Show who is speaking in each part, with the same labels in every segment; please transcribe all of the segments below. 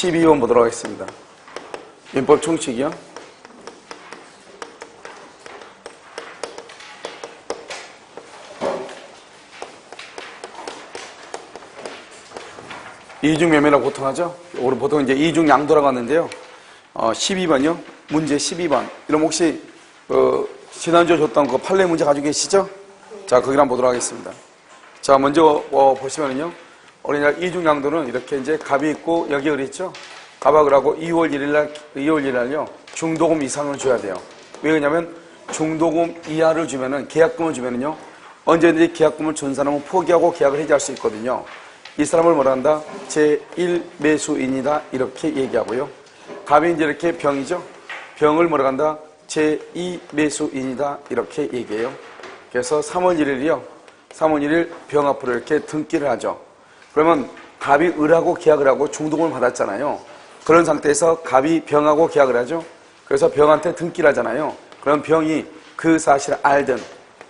Speaker 1: 12번 보도록 하겠습니다. 민법 총칙이요. 이중매매라고 보통 하죠. 우리 보통 이제 이중양도라고 하는데요. 12번이요. 문제 12번. 이럼 혹시 지난주에 줬던 그 판례 문제 가지고 계시죠? 자, 거기를 한번 보도록 하겠습니다. 자, 먼저 보시면은요. 우리나라 이중양도는 이렇게 이제 갑이 있고 여기 을이 있죠. 갑하고 을하고 2월 1일날요. 중도금 이상을 줘야 돼요. 왜 그러냐면 중도금 이하를 주면은 계약금을 주면은요. 언제든지 계약금을 준 사람은 포기하고 계약을 해지할 수 있거든요. 이 사람을 뭐라 한다? 제1매수인이다. 이렇게 얘기하고요. 갑이 이제 이렇게 병이죠. 병을 뭐라 한다? 제2매수인이다. 이렇게 얘기해요. 그래서 3월 1일이요. 3월 1일 병 앞으로 이렇게 등기를 하죠. 그러면 갑이 을하고 계약을 하고 중도금을 받았잖아요. 그런 상태에서 갑이 병하고 계약을 하죠. 그래서 병한테 등기를 하잖아요. 그럼 병이 그 사실을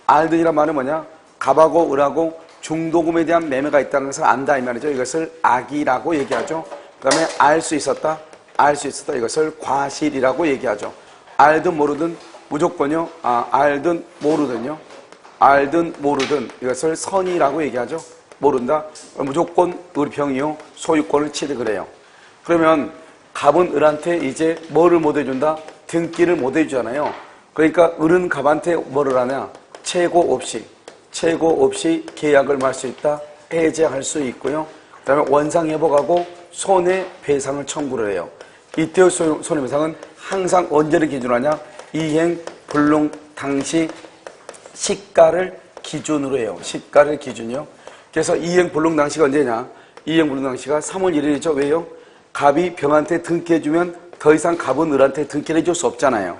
Speaker 1: 알든이란 말은 뭐냐? 갑하고 을하고 중도금에 대한 매매가 있다는 것을 안다 이 말이죠. 이것을 악이라고 얘기하죠. 그 다음에 알 수 있었다. 이것을 과실이라고 얘기하죠. 알든 모르든 무조건요. 알든 모르든 이것을 선이라고 얘기하죠. 모른다. 무조건 우리 병이요. 소유권을 취득을 해요. 그러면 갑은 을한테 이제 뭐를 못 해준다? 등기를 못 해주잖아요. 그러니까 을은 갑한테 뭐를 하냐? 최고 없이 계약을 할 수 있다. 해제할 수 있고요. 그 다음에 원상회복하고 손해배상을 청구를 해요. 이때의 손해배상은 항상 언제를 기준으로 하냐? 이행 불능 당시 시가를 기준으로 해요. 시가를 기준이요. 그래서 이행 불능 당시가 언제냐? 이행 불능 당시가 3월 1일이죠. 왜요? 갑이 병한테 등기해주면 더 이상 갑은 을한테 등기를 해줄 수 없잖아요.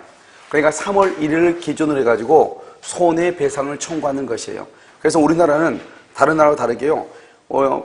Speaker 1: 그러니까 3월 1일을 기준으로 해가지고 손해배상을 청구하는 것이에요. 그래서 우리나라는 다른 나라와 다르게요.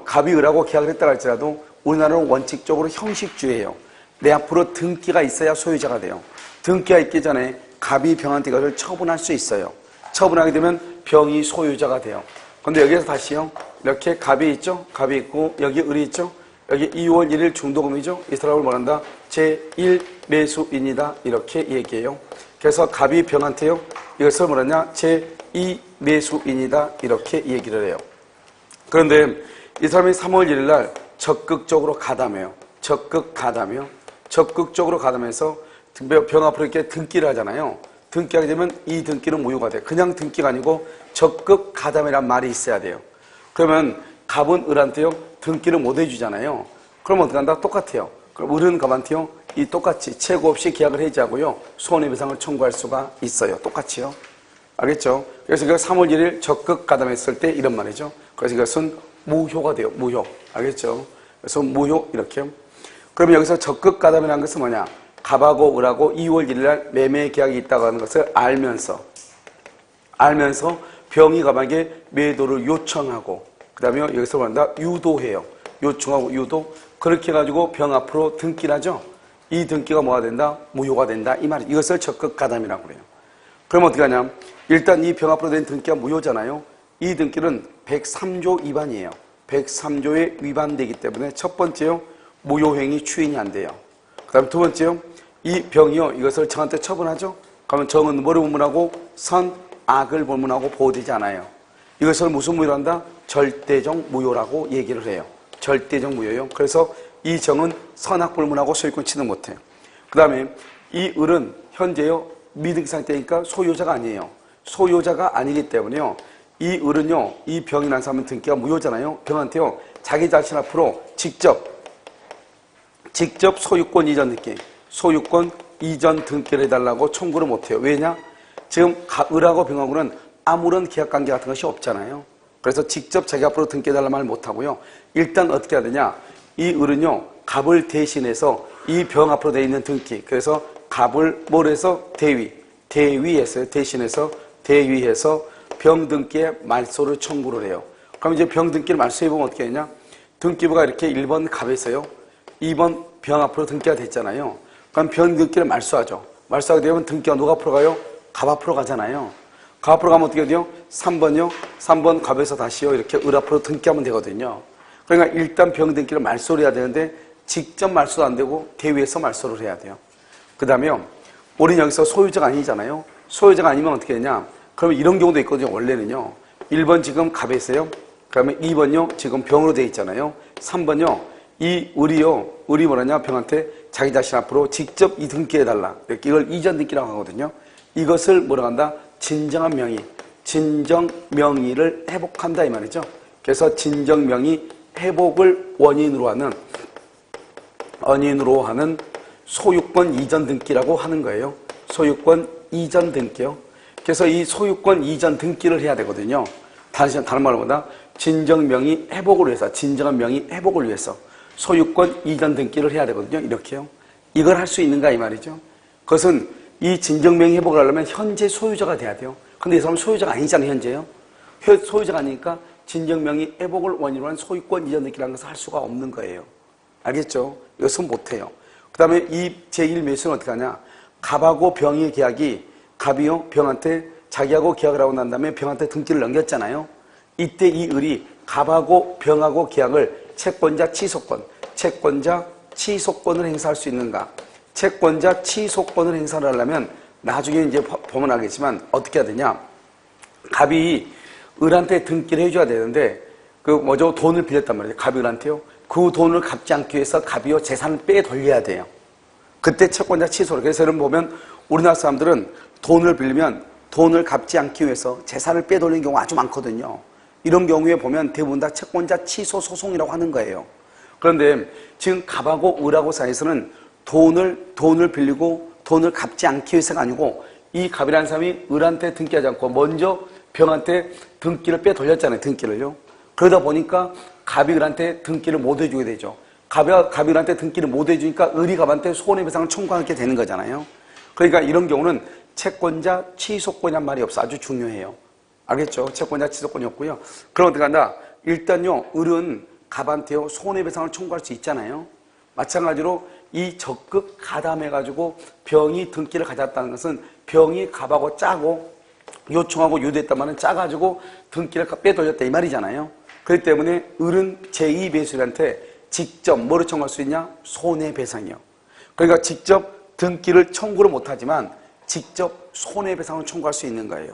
Speaker 1: 갑이 을하고 계약을 했다 할지라도 우리나라는 원칙적으로 형식주의예요. 내 앞으로 등기가 있어야 소유자가 돼요. 등기가 있기 전에 갑이 병한테 이것을 처분할 수 있어요. 처분하게 되면 병이 소유자가 돼요. 그런데 여기에서 다시요. 이렇게 갑이 있죠. 갑이 있고 여기 을이 있죠. 여기 2월 1일 중도금이죠. 이 사람을 말한다. 제1매수인이다. 이렇게 얘기해요. 그래서 갑이 병한테요. 이것을 뭐라냐? 제2매수인이다. 이렇게 얘기를 해요. 그런데 이 사람이 3월 1일 날 적극적으로 가담해요. 적극적으로 가담해서 병 앞으로 이렇게 등기를 하잖아요. 등기하게 되면 이 등기는 무효가 돼요. 그냥 등기가 아니고 적극 가담이란 말이 있어야 돼요. 그러면 갑은 을한테요. 등기를 못 해주잖아요. 그럼 어떻게 한다? 똑같아요. 그럼 을은 갑한테요. 이 똑같이 최고 없이 계약을 해지하고요. 손해배상을 청구할 수가 있어요. 똑같이요. 알겠죠? 그래서 이거 3월 1일 적극 가담했을 때 이런 말이죠. 그래서 이것은 무효가 돼요. 무효. 알겠죠? 그래서 무효 이렇게요. 그러면 여기서 적극 가담이라는 것은 뭐냐? 갑하고 을하고 2월 1일 날 매매 계약이 있다고 하는 것을 알면서 병이 갑에게 매도를 요청하고 그 다음에 여기서 뭐한다? 유도해요. 요청하고 유도. 그렇게 해가지고 병 앞으로 등기를 하죠. 이 등기가 뭐가 된다? 무효가 된다. 이 말이에요. 이것을 적극 가담이라고 그래요. 그럼 어떻게 하냐? 일단 이 병 앞으로 된 등기가 무효잖아요. 이 등기는 103조 위반이에요. 103조에 위반되기 때문에 첫 번째요. 무효행위 추인이 안 돼요. 그 다음에 두 번째요. 이 병이요. 이것을 정한테 처분하죠. 그러면 정은 뭐를 본문하고 선, 악을 본문하고 보호되지 않아요. 이것을 무슨 무효로 한다? 절대적 무효라고 얘기를 해요. 절대적 무효요. 그래서 이 정은 선악 불문하고 소유권 취득 못해요. 그 다음에 이 을은 현재요. 미등기 상태니까 소유자가 아니에요. 소유자가 아니기 때문에요. 이 을은요. 이 병이 난 사람은 등기가 무효잖아요. 병한테요. 자기 자신 앞으로 직접 소유권 이전 등기를 해달라고 청구를 못해요. 왜냐? 지금 을하고 병하고는 아무런 계약관계 같은 것이 없잖아요. 그래서 직접 자기 앞으로 등기해달라는 말을 못하고요. 일단 어떻게 해야 되냐? 이 을은요. 갑을 대신해서 이 병 앞으로 되어 있는 등기. 그래서 갑을 뭘 해서 대위해서 대위해서 병 등기에 말소를 청구를 해요. 그럼 이제 병 등기를 말소해보면 어떻게 하냐? 등기부가 이렇게 1번 갑에서요. 2번 병 앞으로 등기가 됐잖아요. 그럼 병 등기를 말소하죠. 말소하게 되면 등기가 누가 앞으로 가요? 갑 앞으로 가잖아요. 갑 앞으로 가면 어떻게 돼요? 3번요. 3번 갑에서 다시요. 이렇게 을 앞으로 등기하면 되거든요. 그러니까 일단 병 등기를 말소를 해야 되는데 직접 말소도 안 되고 대위에서 말소를 해야 돼요. 그 다음에 우리는 여기서 소유자가 아니잖아요. 소유자가 아니면 어떻게 되냐? 그러면 이런 경우도 있거든요. 원래는요. 1번 지금 갑에 있어요. 그 다음에 2번요. 지금 병으로 되어 있잖아요. 3번요. 이 을이 뭐라냐? 병한테 자기 자신 앞으로 직접 이 등기해달라. 이렇게 이걸 이전 등기라고 하거든요. 이것을 뭐라고 한다? 진정한 명의, 진정 명의를 회복한다 이 말이죠. 그래서 진정 명의 회복을 원인으로 하는 소유권 이전 등기라고 하는 거예요. 소유권 이전 등기요. 그래서 이 소유권 이전 등기를 해야 되거든요. 다른 말로 보다 진정 명의 회복을 위해서, 진정한 명의 회복을 위해서 소유권 이전 등기를 해야 되거든요. 이렇게요. 이걸 할 수 있는가 이 말이죠. 그것은 이 진정 명의 회복을 하려면 현재 소유자가 돼야 돼요. 근데 이 사람은 소유자가 아니잖아요. 현재요. 소유자가 아니니까 진정 명의 회복을 원인으로 한 소유권 이전 등기라는 것을 할 수가 없는 거예요. 알겠죠? 이것은 못해요. 그 다음에 이 제1매수는 어떻게 하냐? 갑하고 병의 계약이 갑이요 병한테 자기하고 계약을 하고 난 다음에 병한테 등기를 넘겼잖아요. 이때 이 을이 갑하고 병하고 계약을 채권자 취소권을 행사할 수 있는가? 채권자 취소권을 행사를 하려면 나중에 이제 보면 알겠지만 어떻게 해야 되냐? 갑이 을한테 등기를 해줘야 되는데 돈을 빌렸단 말이에요. 갑이 을한테요. 그 돈을 갚지 않기 위해서 갑이요 재산을 빼 돌려야 돼요. 그때 채권자 취소를. 그래서 여러분 보면 우리나라 사람들은 돈을 빌리면 돈을 갚지 않기 위해서 재산을 빼 돌리는 경우가 아주 많거든요. 이런 경우에 보면 대부분 다 채권자 취소 소송이라고 하는 거예요. 그런데 지금 갑하고 을하고 사이에서는 돈을 빌리고 돈을 갚지 않기 위해서가 아니고 이 갑이라는 사람이 을한테 등기하지 않고 먼저 병한테 등기를 빼 돌렸잖아요. 등기를요. 그러다 보니까 갑이 을한테 등기를 못 해주게 되죠. 갑이 을한테 등기를 못 해주니까 을이 갑한테 손해배상을 청구하게 되는 거잖아요. 그러니까 이런 경우는 채권자 취소권이란 말이 없어. 아주 중요해요. 알겠죠? 채권자 취소권이 없고요. 그럼 어떻게 한다? 일단요, 을은 갑한테요, 손해배상을 청구할 수 있잖아요. 마찬가지로 이 적극 가담해가지고 병이 등기를 가졌다는 것은 병이 갑하고 짜고 요청하고 유도했단 말은 짜가지고 등기를 빼돌렸다 이 말이잖아요. 그렇기 때문에 을은 제2매수인한테 직접 뭐를 청구할 수 있냐? 손해배상이요. 그러니까 직접 등기를 청구를 못하지만 직접 손해배상을 청구할 수 있는 거예요.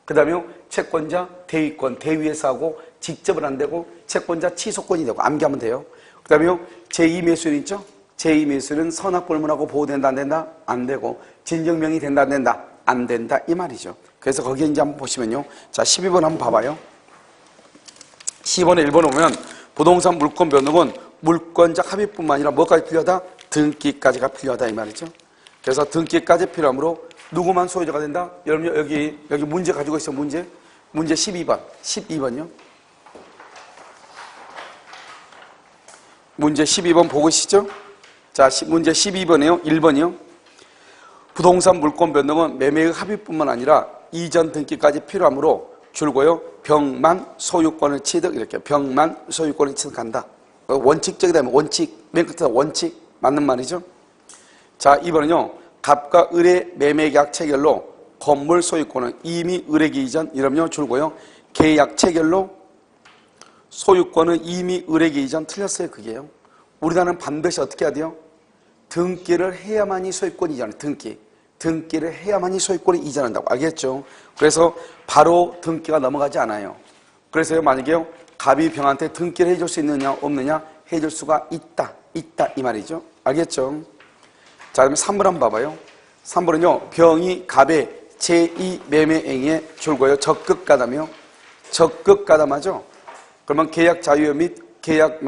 Speaker 1: 그 다음에 채권자 대위권, 대위에서 하고 직접은 안 되고 채권자 취소권이 되고 암기하면 돼요. 그 다음에 제2매수인 있죠? 제2매수는 선악불문하고 보호된다 안 된다? 안 되고 진정명이 된다 안 된다? 안 된다 이 말이죠. 그래서 거기에 이제 한번 보시면요. 자 12번 한번 봐봐요. 10번에 1번 오면 부동산 물권 변동은 물권자 합의뿐만 아니라 뭐까지 필요하다? 등기까지가 필요하다 이 말이죠. 그래서 등기까지 필요하므로 누구만 소유자가 된다? 여러분 여기 문제 가지고 있어. 문제 12번요. 문제 12번 보고 계시죠? 자, 문제 12번이에요. 1번이요. 부동산 물권 변동은 매매의 합의뿐만 아니라 이전 등기까지 필요하므로 줄고요. 병만 소유권을 취득 이렇게 병만 소유권을 취득한다. 원칙적이다. 원칙 맨 끝에 원칙 맞는 말이죠. 자, 2번은요. 갑과 을의 매매계약 체결로 건물 소유권은 이미 을에게 이전 이러면 줄고요. 계약 체결로 소유권은 이미 을에게 이전 틀렸어요. 그게요. 우리나라는 반드시 어떻게 해야 돼요? 등기를 해야만이 소유권이 이전해. 등기를 해야만이 소유권이 이전한다고. 알겠죠? 그래서 바로 등기가 넘어가지 않아요. 그래서 만약에 갑이 병한테 등기를 해줄 수 있느냐 없느냐 해줄 수가 있다 이 말이죠. 알겠죠? 자, 그러면 3번 한번 봐봐요. 3번은요. 병이 갑의 제2매매행위에 줄고요. 적극가담이요. 적극가담하죠. 그러면 계약 자유 및 계약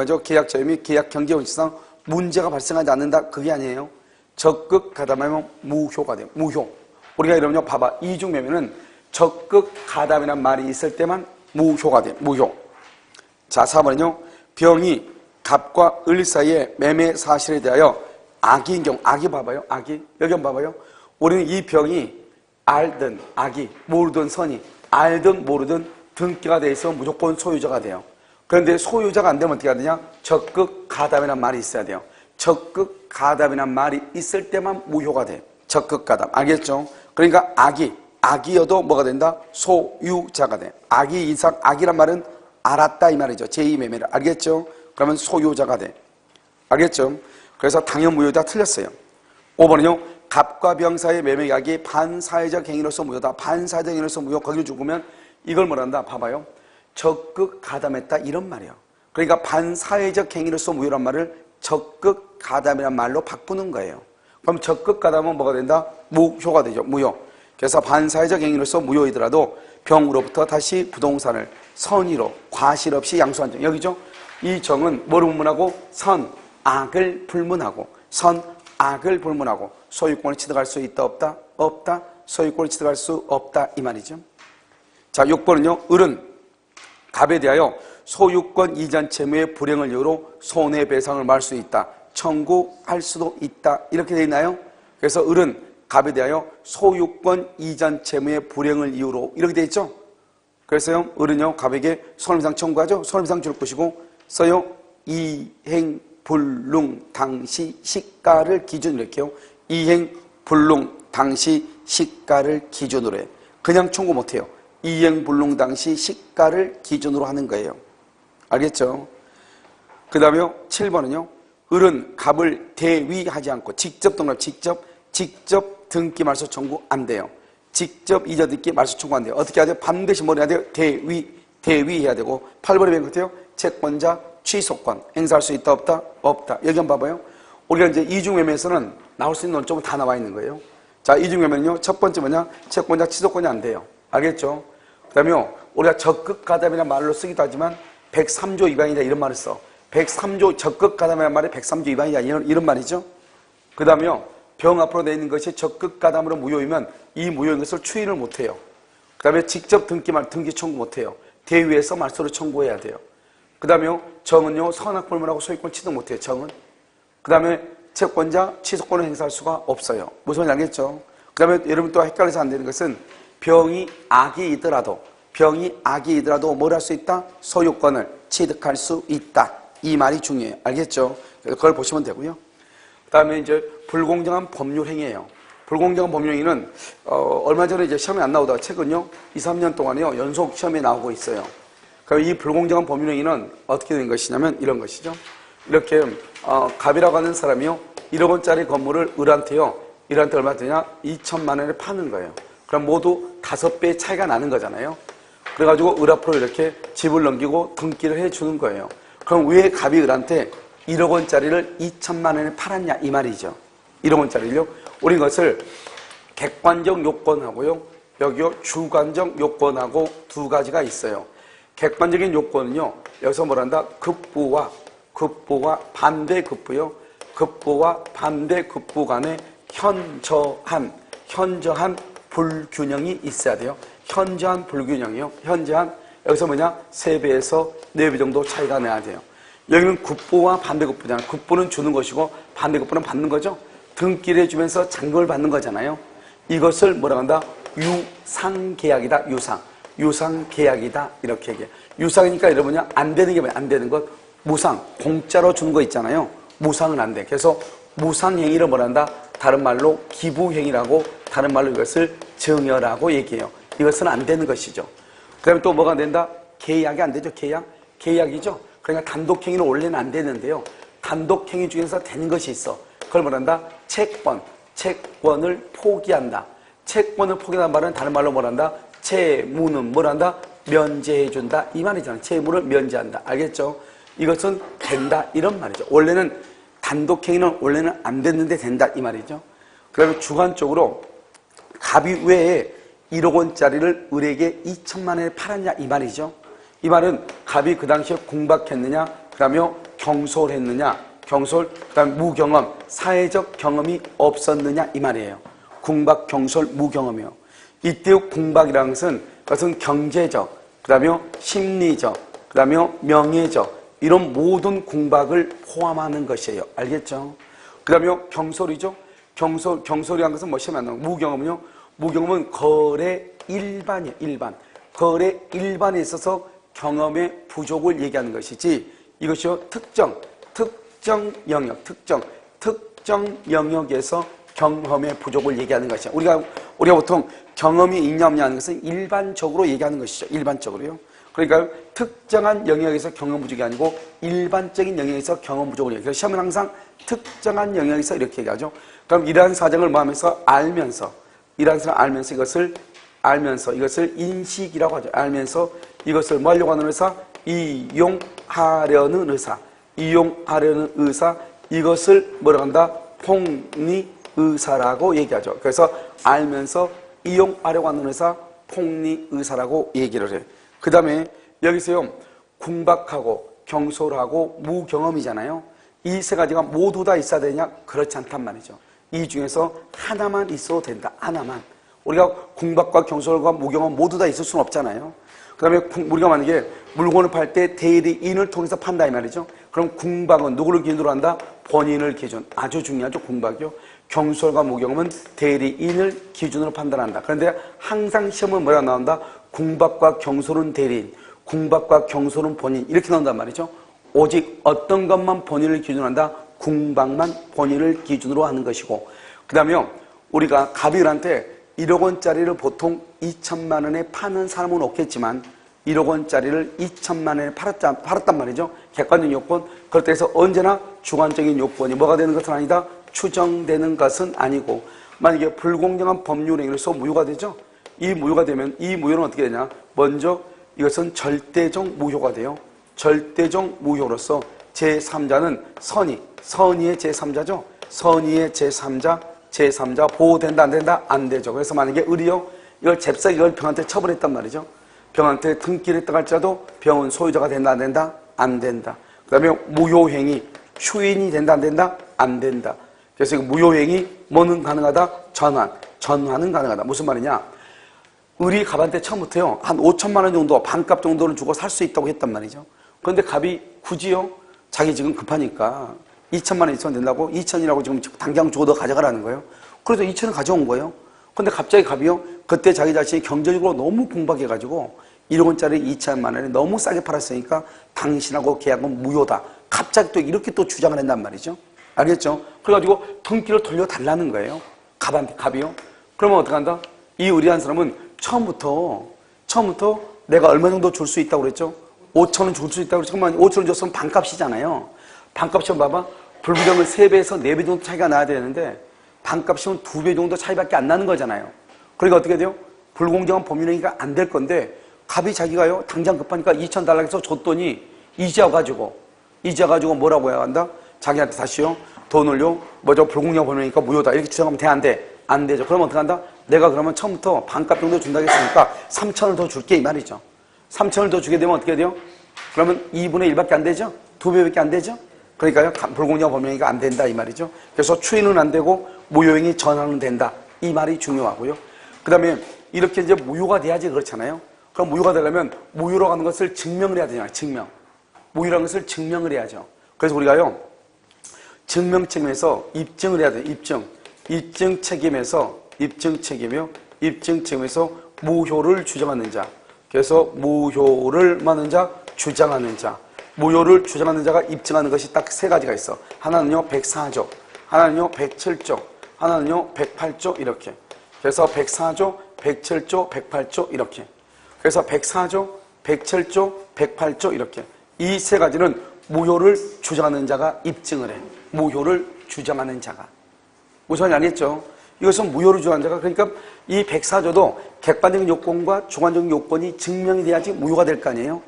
Speaker 1: 자유 및 계약 경제 원칙상 문제가 발생하지 않는다. 그게 아니에요. 적극 가담하면 무효가 돼요. 무효. 우리가 이러면요. 봐봐. 이중 매매는 적극 가담이라는 말이 있을 때만 무효가 돼요. 무효. 자, 4번은요. 병이 갑과 을 사이의 매매 사실에 대하여 악의인 경우. 악의 봐봐요. 악의. 여기 한번 봐봐요. 우리는 이 병이 알든 악의, 모르든 선의, 알든 모르든 등기가 돼 있으면 무조건 소유자가 돼요. 그런데 소유자가 안 되면 어떻게 해야 되냐? 적극 가담이라는 말이 있어야 돼요. 적극 가담이라는 말이 있을 때만 무효가 돼요. 적극 가담. 알겠죠? 그러니까 악이어도 뭐가 된다? 소유자가 돼. 악의 이상, 악이란 말은 알았다 이 말이죠. 제2매매를. 알겠죠? 그러면 소유자가 돼. 알겠죠? 그래서 당연무효다 틀렸어요. 5번은요. 갑과 병 사이의 매매계약이 반사회적 행위로서 무효다. 반사회적 행위로서 무효. 거기를 죽으면 이걸 뭐란다? 봐봐요. 적극 가담했다 이런 말이에요. 그러니까 반사회적 행위로서 무효란 말을 적극 가담이란 말로 바꾸는 거예요. 그럼 적극 가담은 뭐가 된다? 무효가 되죠. 무효. 그래서 반사회적 행위로서 무효이더라도 병으로부터 다시 부동산을 선의로 과실 없이 양수한 정. 여기죠? 이 정은 뭐를 불문하고? 선악을 불문하고 선악을 불문하고 소유권을 취득할 수 있다 없다? 없다. 소유권을 취득할 수 없다 이 말이죠. 자, 6번은요. 을은 갑에 대하여 소유권 이전 채무의 불행을 이유로 손해배상을 말할 수 있다. 청구할 수도 있다. 이렇게 되어 있나요? 그래서 을은 갑에 대하여 소유권 이전 채무의 불행을 이유로 이렇게 되어 있죠? 그래서요, 을은요, 갑에게 손해배상 청구하죠? 손해배상 줄 것이고, 써요, 이행, 불능, 당시, 시가를 기준으로 이렇게요. 이행, 불능, 당시, 시가를 기준으로 해. 그냥 청구 못해요. 이행, 불능, 당시, 시가를 기준으로 하는 거예요. 알겠죠? 그 다음에 7번은요, 을은 갑을 대위하지 않고 직접 등록, 직접 등기 말소 청구 안 돼요. 직접 이자 등기 말소 청구 안 돼요. 어떻게 해야 돼요? 반드시 뭘 해야 돼요? 대위해야 되고 8번에 弁같아요. 채권자 취소권 행사할 수 있다 없다? 없다. 여기 한번 봐봐요. 우리가 이제 이중매매에서는 나올 수 있는 논점은 다 나와 있는 거예요. 자, 이중매매는요. 첫 번째 뭐냐? 채권자 취소권이 안 돼요. 알겠죠? 그 다음에 우리가 적극 가담이라는 말로 쓰기도 하지만 103조 위반이다 이런 말을 써. 103조 적극 가담이라는 말이 103조 위반이다 이런 말이죠. 그 다음에 병 앞으로 내 있는 것이 적극 가담으로 무효이면 이 무효인 것을 추인을 못해요. 그 다음에 직접 등기 청구 못해요. 대위에서 말소를 청구해야 돼요. 그 다음에 정은요 선악불문하고 소유권 취득 못해요. 정은. 그 다음에 채권자 취소권을 행사할 수가 없어요. 무슨 말인지 알겠죠? 그 다음에 여러분 또 헷갈려서 안 되는 것은 병이 악이더라도 뭘 할 수 있다? 소유권을 취득할 수 있다. 이 말이 중요해요. 알겠죠? 그래서 그걸 보시면 되고요. 그 다음에 이제 불공정한 법률 행위예요. 불공정한 법률 행위는 얼마 전에 이제 시험에 안 나오다가 최근요 2, 3년 동안요 연속 시험에 나오고 있어요. 그럼 이 불공정한 법률 행위는 어떻게 된 것이냐면 이런 것이죠. 이렇게 갑이라고 하는 사람이요 1억 원짜리 건물을 을한테요 얼마 되냐 2천만 원에 파는 거예요. 그럼 모두 5배의 차이가 나는 거잖아요. 그래가지고 을 앞으로 이렇게 집을 넘기고 등기를 해주는 거예요. 그럼 왜 갑이 을한테 1억 원짜리를 2천만 원에 팔았냐 이 말이죠. 1억 원짜리를요. 우리 이것을 객관적 요건하고요. 여기요 주관적 요건하고 두 가지가 있어요. 객관적인 요건은요. 여기서 뭐란다? 급부와 반대 급부요. 급부와 반대 급부 간에 현저한 불균형이 있어야 돼요. 현저한 불균형이요. 현저한 여기서 뭐냐? 3배에서 4배 정도 차이가 나야 돼요. 여기는 급부와 반대급부잖아요. 급부는 주는 것이고 반대급부는 받는 거죠. 등기를 해주면서 잔금을 받는 거잖아요. 이것을 뭐라고 한다? 유상계약이다. 유상계약이다. 이렇게 얘기해요. 유상이니까 여러분이 안 되는 게 뭐야? 안 되는 것. 무상. 공짜로 주는 거 있잖아요. 무상은 안 돼. 그래서 무상행위를 뭐라 한다? 다른 말로 기부행위라고 다른 말로 이것을 증여라고 얘기해요. 이것은 안 되는 것이죠. 그 다음에 또 뭐가 안 된다? 계약이 안 되죠. 계약이죠. 그러니까 단독행위는 원래는 안 되는데요. 단독행위 중에서 되는 것이 있어. 그걸 뭐란다? 채권을 포기한다. 채권을 포기한다는 말은 다른 말로 뭐란다? 채무는 뭐란다? 면제해준다. 이 말이잖아. 채무를 면제한다. 알겠죠? 이것은 된다. 이런 말이죠. 원래는 단독행위는 원래는 안 됐는데 된다. 이 말이죠. 그 다음에 주관적으로 갑이 왜 1억 원짜리를 을에게 2천만 원에 팔았냐. 이 말이죠. 이 말은 갑이 그 당시에 공박했느냐, 그 다음에 경솔했느냐, 그 다음에 무경험, 사회적 경험이 없었느냐 이 말이에요. 궁박, 경솔, 무경험이요. 이때 궁박이라는 것은 그것은 경제적, 그 다음에 심리적, 그 다음에 명예적 이런 모든 궁박을 포함하는 것이에요. 알겠죠? 그 다음에 경솔이죠. 경솔이라는 것은 뭐 시험에 안 나오고 무경험은요. 무경험은 거래 일반이에요. 거래 일반에 있어서 경험의 부족을 얘기하는 것이지 이것이요 특정 영역에서 경험의 부족을 얘기하는 것이야. 우리가 보통 경험이 있냐 없냐 하는 것은 일반적으로 얘기하는 것이죠. 일반적으로요. 그러니까 특정한 영역에서 경험 부족이 아니고 일반적인 영역에서 경험 부족을 얘기해요. 그래서 시험은 항상 특정한 영역에서 이렇게 얘기하죠. 그럼 이러한 사정을 뭐 하면서 알면서, 이러한 사정을 알면서 이것을 인식이라고 하죠. 알면서 이것을 뭐 하려고 하는 의사? 이용하려는 의사. 이용하려는 의사, 이것을 뭐라고 한다? 폭리의사라고 얘기하죠. 그래서 알면서 이용하려고 하는 의사, 폭리의사라고 얘기를 해요. 그 다음에 여기서요, 궁박하고 경솔하고 무경험이잖아요. 이 세 가지가 모두 다 있어야 되냐? 그렇지 않단 말이죠. 이 중에서 하나만 있어도 된다. 하나만. 우리가 궁박과 경솔과 무경험 모두 다 있을 수는 없잖아요. 그 다음에 우리가 만약에 물건을 팔 때 대리인을 통해서 판다 이 말이죠. 그럼 궁박은 누구를 기준으로 한다? 본인을 기준. 아주 중요하죠. 궁박이요. 경솔과 무경험은 대리인을 기준으로 판단한다. 그런데 항상 시험은 뭐라 나온다? 궁박과 경솔은 대리인, 궁박과 경솔은 본인, 이렇게 나온단 말이죠. 오직 어떤 것만 본인을 기준으로 한다? 궁박만 본인을 기준으로 하는 것이고, 그 다음에 우리가 갑일한테 1억 원짜리를 보통 2천만 원에 파는 사람은 없겠지만 1억 원짜리를 2천만 원에 팔았단 말이죠. 객관적인 요건. 그렇다 해서 언제나 주관적인 요건이 뭐가 되는 것은 아니다? 추정되는 것은 아니고, 만약에 불공정한 법률 행위로서 무효가 되죠. 이 무효가 되면 이 무효는 어떻게 되냐? 먼저 이것은 절대적 무효가 돼요. 절대적 무효로서 제3자는 선의의 제3자죠. 선의의 제3자 보호된다 안 된다? 안 되죠. 그래서 만약에 의리요, 이걸 잽싸게 이걸 병한테 처벌했단 말이죠. 병한테 등기를 했다 할지라도 병은 소유자가 된다 안 된다? 안 된다. 그 다음에 무효행위, 추인이 된다 안 된다? 안 된다. 그래서 무효행위 뭐는 가능하다? 전환은 가능하다. 무슨 말이냐? 의리 갑한테 처음부터요 한 5천만 원 정도, 반값 정도는 주고 살 수 있다고 했단 말이죠. 그런데 갑이 굳이요, 자기 지금 급하니까 2천만 원 있으면 된다고 2천이라고 지금 당장 주고 너 가져가라는 거예요. 그래서 2천을 가져온 거예요. 그런데 갑자기 갑이요, 그때 자기 자신이 경제적으로 너무 궁박해가지고 1억 원짜리 2천만 원에 너무 싸게 팔았으니까 당신하고 계약은 무효다. 갑자기 또 이렇게 또 주장을 한단 말이죠. 알겠죠? 그래가지고 등기를 돌려달라는 거예요. 갑이요. 그러면 어떡한다? 이 의리한 사람은 처음부터 내가 얼마 정도 줄 수 있다고 그랬죠? 5천 원 줄 수 있다고 그랬죠? 그러면 5천 원 줬으면 반값이잖아요. 반값이면 봐봐. 불구정은 3배에서 4배 정도 차이가 나야 되는데 반값이면 2배 정도 차이밖에 안 나는 거잖아요. 그러니까 어떻게 돼요? 불공정한 법률행위가 안 될 건데 갑이 자기가요 당장 급하니까 2천 달라고 해서 줬더니 이자 가지고 뭐라고 해야 한다? 자기한테 다시요 돈을요 뭐죠 불공정한 법률행위니까 무효다 이렇게 주장하면 돼 안 돼? 안 되죠. 그러면 어떻게 한다? 내가 그러면 처음부터 반값 정도 준다고 했으니까 3천을 더 줄게 이 말이죠. 3천을 더 주게 되면 어떻게 돼요? 그러면 2분의 1밖에 안 되죠? 2배밖에 안 되죠? 그러니까요 불공정한 법률행위가 안 된다 이 말이죠. 그래서 추인은 안 되고 무효행위 전환은 된다 이 말이 중요하고요. 그 다음에 이렇게 이제 무효가 돼야지 그렇잖아요. 그럼 무효가 되려면 무효로 가는 것을 증명을 해야 되잖아요. 증명. 무효라는 것을 증명을 해야죠. 그래서 우리가요 증명 책임에서 입증을 해야 돼요. 입증 책임에서 무효를 주장하는 자. 그래서 무효를 하는 자, 주장하는 자. 무효를 주장하는 자가 입증하는 것이 딱 3가지가 있어. 하나는요 104조, 하나는요 107조, 하나는요 108조 이렇게. 그래서 104조, 107조, 108조 이렇게. 그래서 104조, 107조, 108조 이렇게. 이 3가지는 무효를 주장하는 자가 입증을 해. 무효를 주장하는 자가. 무슨 말인지 알겠죠? 이것은 무효를 주장하는 자가, 그러니까 이 104조도 객관적인 요건과 주관적인 요건이 증명이 돼야지 무효가 될 거 아니에요?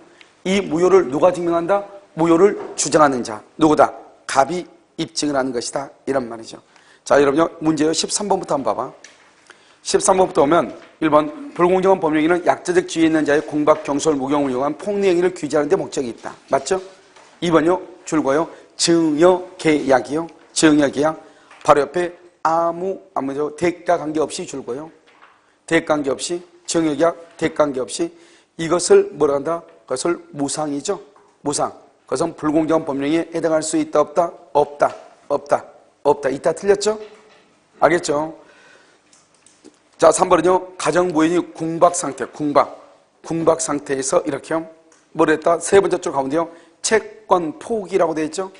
Speaker 1: 이 무효를 누가 증명한다? 무효를 주장하는 자. 누구다? 갑이 입증을 하는 것이다. 이런 말이죠. 자, 여러분요, 문제요 13번부터 한번 봐봐. 13번부터 오면 1번 불공정한 법령행위는 약자적 지위 있는 자의 공박, 경솔, 무경을 이용한 폭리행위를 규제하는 데 목적이 있다. 맞죠? 2번요, 줄거요. 증여계약이요. 증여계약. 바로 옆에 아무죠 대가 관계없이 줄거요. 대가 관계없이, 증여계약, 대가 관계없이 이것을 뭐라 한다? 그것을 무상이죠. 무상. 그것은 불공정한 법령에 해당할 수 있다, 없다? 없다. 이따 틀렸죠? 알겠죠? 자, 3번은요, 가정부인이 궁박 상태에서 이렇게요. 뭘 했다? 3번째 줄 가운데요, 채권 포기라고 되어 있죠?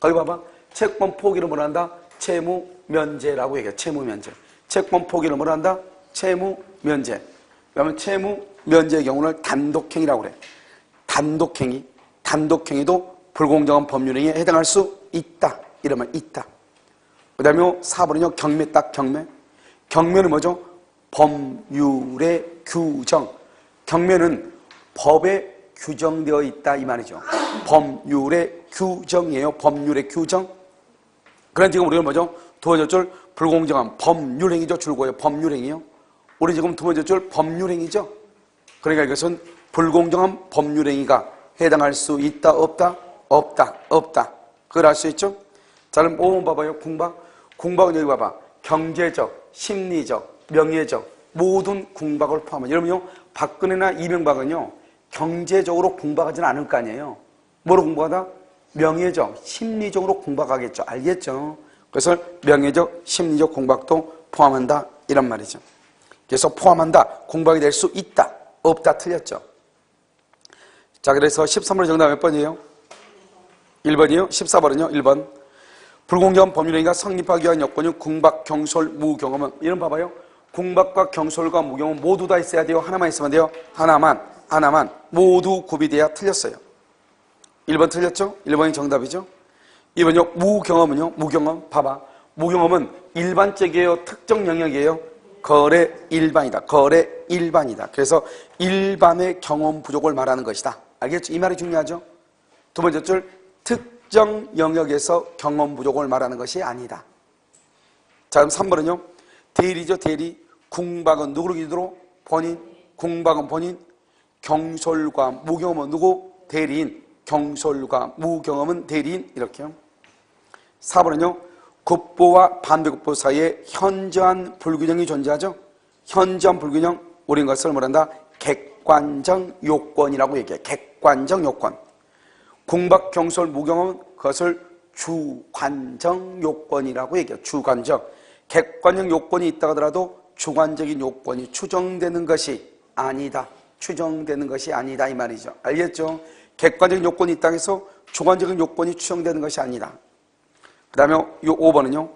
Speaker 1: 거기 봐봐. 채권 포기를 뭘 한다? 채무 면제라고 얘기해. 채무 면제. 채권 포기를 뭘 한다? 채무 면제. 그러면 채무 면제의 경우는 단독행위라고 그래. 단독행위도 불공정한 법률행위에 해당할 수 있다. 이러면 있다. 그 다음에 4번은요, 경매 딱 경매. 경매는 뭐죠? 법률의 규정. 경매는 법에 규정되어 있다 이 말이죠. 법률의 규정이에요. 법률의 규정. 그럼 지금 우리가 뭐죠? 두 번째 줄 불공정한 법률행위죠. 줄거예요. 법률행위요. 우리 지금 두 번째 줄 법률행위죠. 그러니까 이것은 불공정한 법률행위가 해당할 수 있다 없다? 없다. 그걸 알 수 있죠? 자, 그럼 5번 봐봐요. 궁박은 여기 봐봐. 경제적, 심리적, 명예적 모든 궁박을 포함한. 여러분요, 박근혜나 이명박은요 경제적으로 궁박하지는 않을 거 아니에요. 뭐로 궁박하다? 명예적, 심리적으로 궁박하겠죠. 알겠죠? 그래서 명예적, 심리적 궁박도 포함한다 이런 말이죠. 그래서 포함한다, 궁박이 될 수 있다, 없다 틀렸죠. 자, 그래서 13번의 정답 몇 번이에요? 1번이요? 14번은요? 1번. 불공정한 법률행위가 성립하기 위한 여건이 궁박, 경솔, 무경험은. 이런 봐봐요. 궁박과 경솔과 무경험은 모두 다 있어야 돼요? 하나만 있으면 돼요? 하나만. 모두 구비돼야 틀렸어요. 1번 틀렸죠? 1번이 정답이죠? 2번요. 무경험은요? 무경험. 봐봐. 무경험은 일반적이에요? 특정 영역이에요? 거래 일반이다. 그래서 일반의 경험 부족을 말하는 것이다. 알겠죠? 이 말이 중요하죠? 두 번째 줄 특정 영역에서 경험 부족을 말하는 것이 아니다. 자, 그럼 3번은요. 대리죠. 대리. 궁박은 누구를 기준으로? 본인. 궁박은 본인. 경솔과 무경험은 누구? 대리인. 경솔과 무경험은 대리인. 이렇게요. 4번은요. 국보와 반대국보 사이에 현저한 불균형이 존재하죠. 현저한 불균형, 우린 것을 뭐란다? 객관적 요건이라고 얘기해. 객관적 요건. 궁박, 경솔, 무경험은 그것을 주관적 요건이라고 얘기해요. 주관적. 객관적 요건이 있다 하더라도 주관적인 요건이 추정되는 것이 아니다. 추정되는 것이 아니다 이 말이죠. 알겠죠? 객관적인 요건이 있다 해서 주관적인 요건이 추정되는 것이 아니다. 그 다음에 5번은요.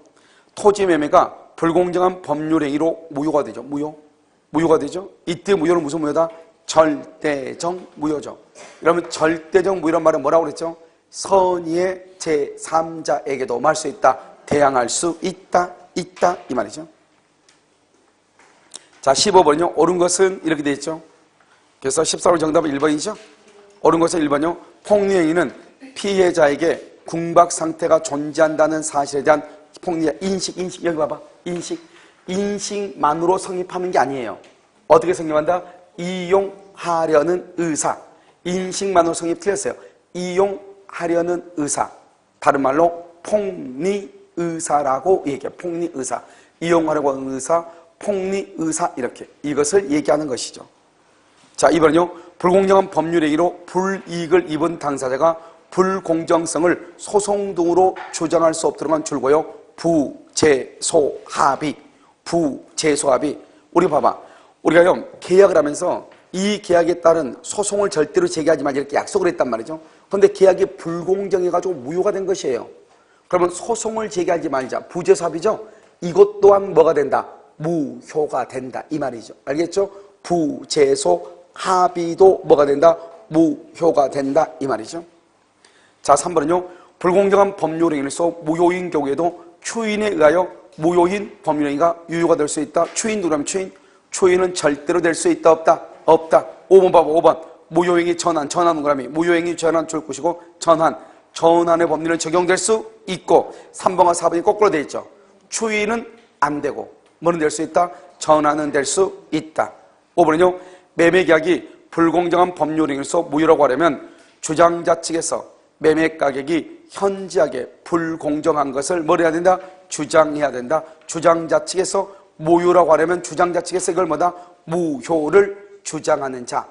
Speaker 1: 토지 매매가 불공정한 법률행위로 무효가 되죠. 무효가 되죠. 이때 무효는 무슨 무효다? 절대적 무효죠. 그러면 절대적 무효란 말은 뭐라고 그랬죠? 선의의 제3자에게도 말 수 있다. 대항할 수 있다 이 말이죠. 자, 15번은요. 옳은 것은 이렇게 되어 있죠. 그래서 14번 정답은 1번이죠. 옳은 것은 1번이요. 폭리행위는 피해자에게 궁박 상태가 존재한다는 사실에 대한 폭리의 인식. 여기 봐봐. 인식만으로 성립하는 게 아니에요. 어떻게 성립한다? 이용하려는 의사. 인식만으로 성립 틀렸어요. 이용하려는 의사. 다른 말로 폭리의사라고 얘기해요. 폭리의사. 이용하려고 하는 의사, 폭리의사 이렇게. 이것을 얘기하는 것이죠. 자, 이번은요. 불공정한 법률행위로 불이익을 입은 당사자가 불공정성을 소송 등으로 주장할 수 없도록 한 줄고요. 부재소합의. 우리 봐봐. 우리가요, 계약을 하면서 이 계약에 따른 소송을 절대로 제기하지 마 이렇게 약속을 했단 말이죠. 그런데 계약이 불공정해가지고 무효가 된 것이에요. 그러면 소송을 제기하지 말자. 부재소합의죠. 이것 또한 뭐가 된다? 무효가 된다. 이 말이죠. 알겠죠? 부재소합의도 뭐가 된다? 무효가 된다. 이 말이죠. 자, 3번은요. 불공정한 법률행위로서 무효인 경우에도 추인에 의하여 무효인 법률행위가 유효가 될 수 있다. 추인 누구라면 추인? 추인은 절대로 될 수 있다 없다? 없다. 5번 봐봐. 5번. 무효행위 전환 누구라면 무효행위 전환 줄 것이고 전환의 법률은 적용될 수 있고 3번과 4번이 거꾸로 되어 있죠. 추인은 안 되고 뭐는 될 수 있다? 전환은 될 수 있다. 5번은요. 매매계약이 불공정한 법률행위로서 무효라고 하려면 주장자 측에서 매매 가격이 현저하게 불공정한 것을 뭘 해야 된다? 주장해야 된다. 주장자 측에서 무효라고 하려면 주장자 측에서 이걸 뭐다? 무효를 주장하는 자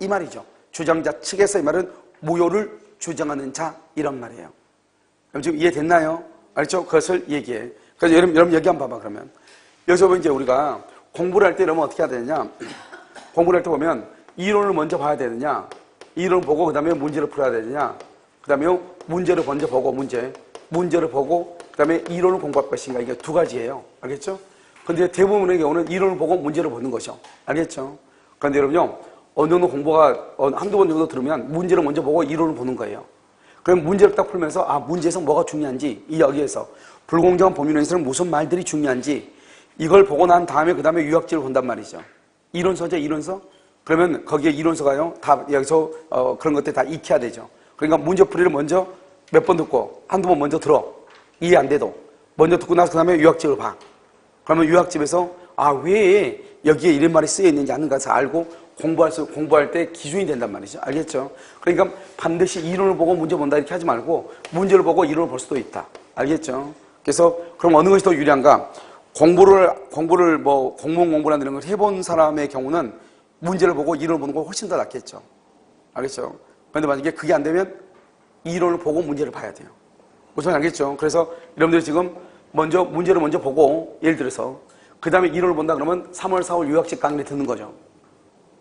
Speaker 1: 이 말이죠. 주장자 측에서 이 말은 무효를 주장하는 자 이런 말이에요. 그럼 지금 이해됐나요? 알죠? 그것을 얘기해. 그래서 여러분 여기 한번 봐봐. 그러면 여기서 보면 이제 우리가 공부를 할 때 이러면 어떻게 해야 되느냐? 공부를 할 때 보면 이론을 먼저 봐야 되느냐? 이론을 보고 그 다음에 문제를 풀어야 되느냐? 그 다음에 문제를 먼저 보고 문제를 보고 그 다음에 이론을 공부할 것인가? 이게 두 가지예요. 알겠죠? 근데 대부분의 경우는 이론을 보고 문제를 보는 것이요. 알겠죠? 그런데 여러분요, 어느 정도 공부가 한두 번 정도 들으면 문제를 먼저 보고 이론을 보는 거예요. 그럼 문제를 딱 풀면서 문제에서 뭐가 중요한지, 이 여기에서 불공정한 법률에서는 무슨 말들이 중요한지 이걸 보고 난 다음에 그 다음에 유학지를 본단 말이죠. 이론서죠, 이론서? 그러면 거기에 이론서가요, 다 여기서 그런 것들 다 익혀야 되죠. 그러니까 문제풀이를 먼저 몇 번 듣고 한두 번 먼저 들어. 이해 안 돼도 먼저 듣고 나서 그 다음에 유학집을 봐. 그러면 유학집에서 왜 여기에 이런 말이 쓰여 있는지 아는 것을 알고 공부할 때 기준이 된단 말이죠. 알겠죠? 그러니까 반드시 이론을 보고 문제 본다 이렇게 하지 말고 문제를 보고 이론을 볼 수도 있다. 알겠죠? 그래서 그럼 어느 것이 더 유리한가? 공부를 뭐 공무원 공부나 이런 걸 해본 사람의 경우는 문제를 보고 이론을 보는 거 훨씬 더 낫겠죠. 알겠죠? 그런데 만약에 그게 안 되면 이론을 보고 문제를 봐야 돼요. 무슨 말인지 알겠죠? 그래서 여러분들이 지금 문제를 먼저 보고 예를 들어서 그 다음에 이론을 본다 그러면 3월, 4월 유학집 강의를 듣는 거죠.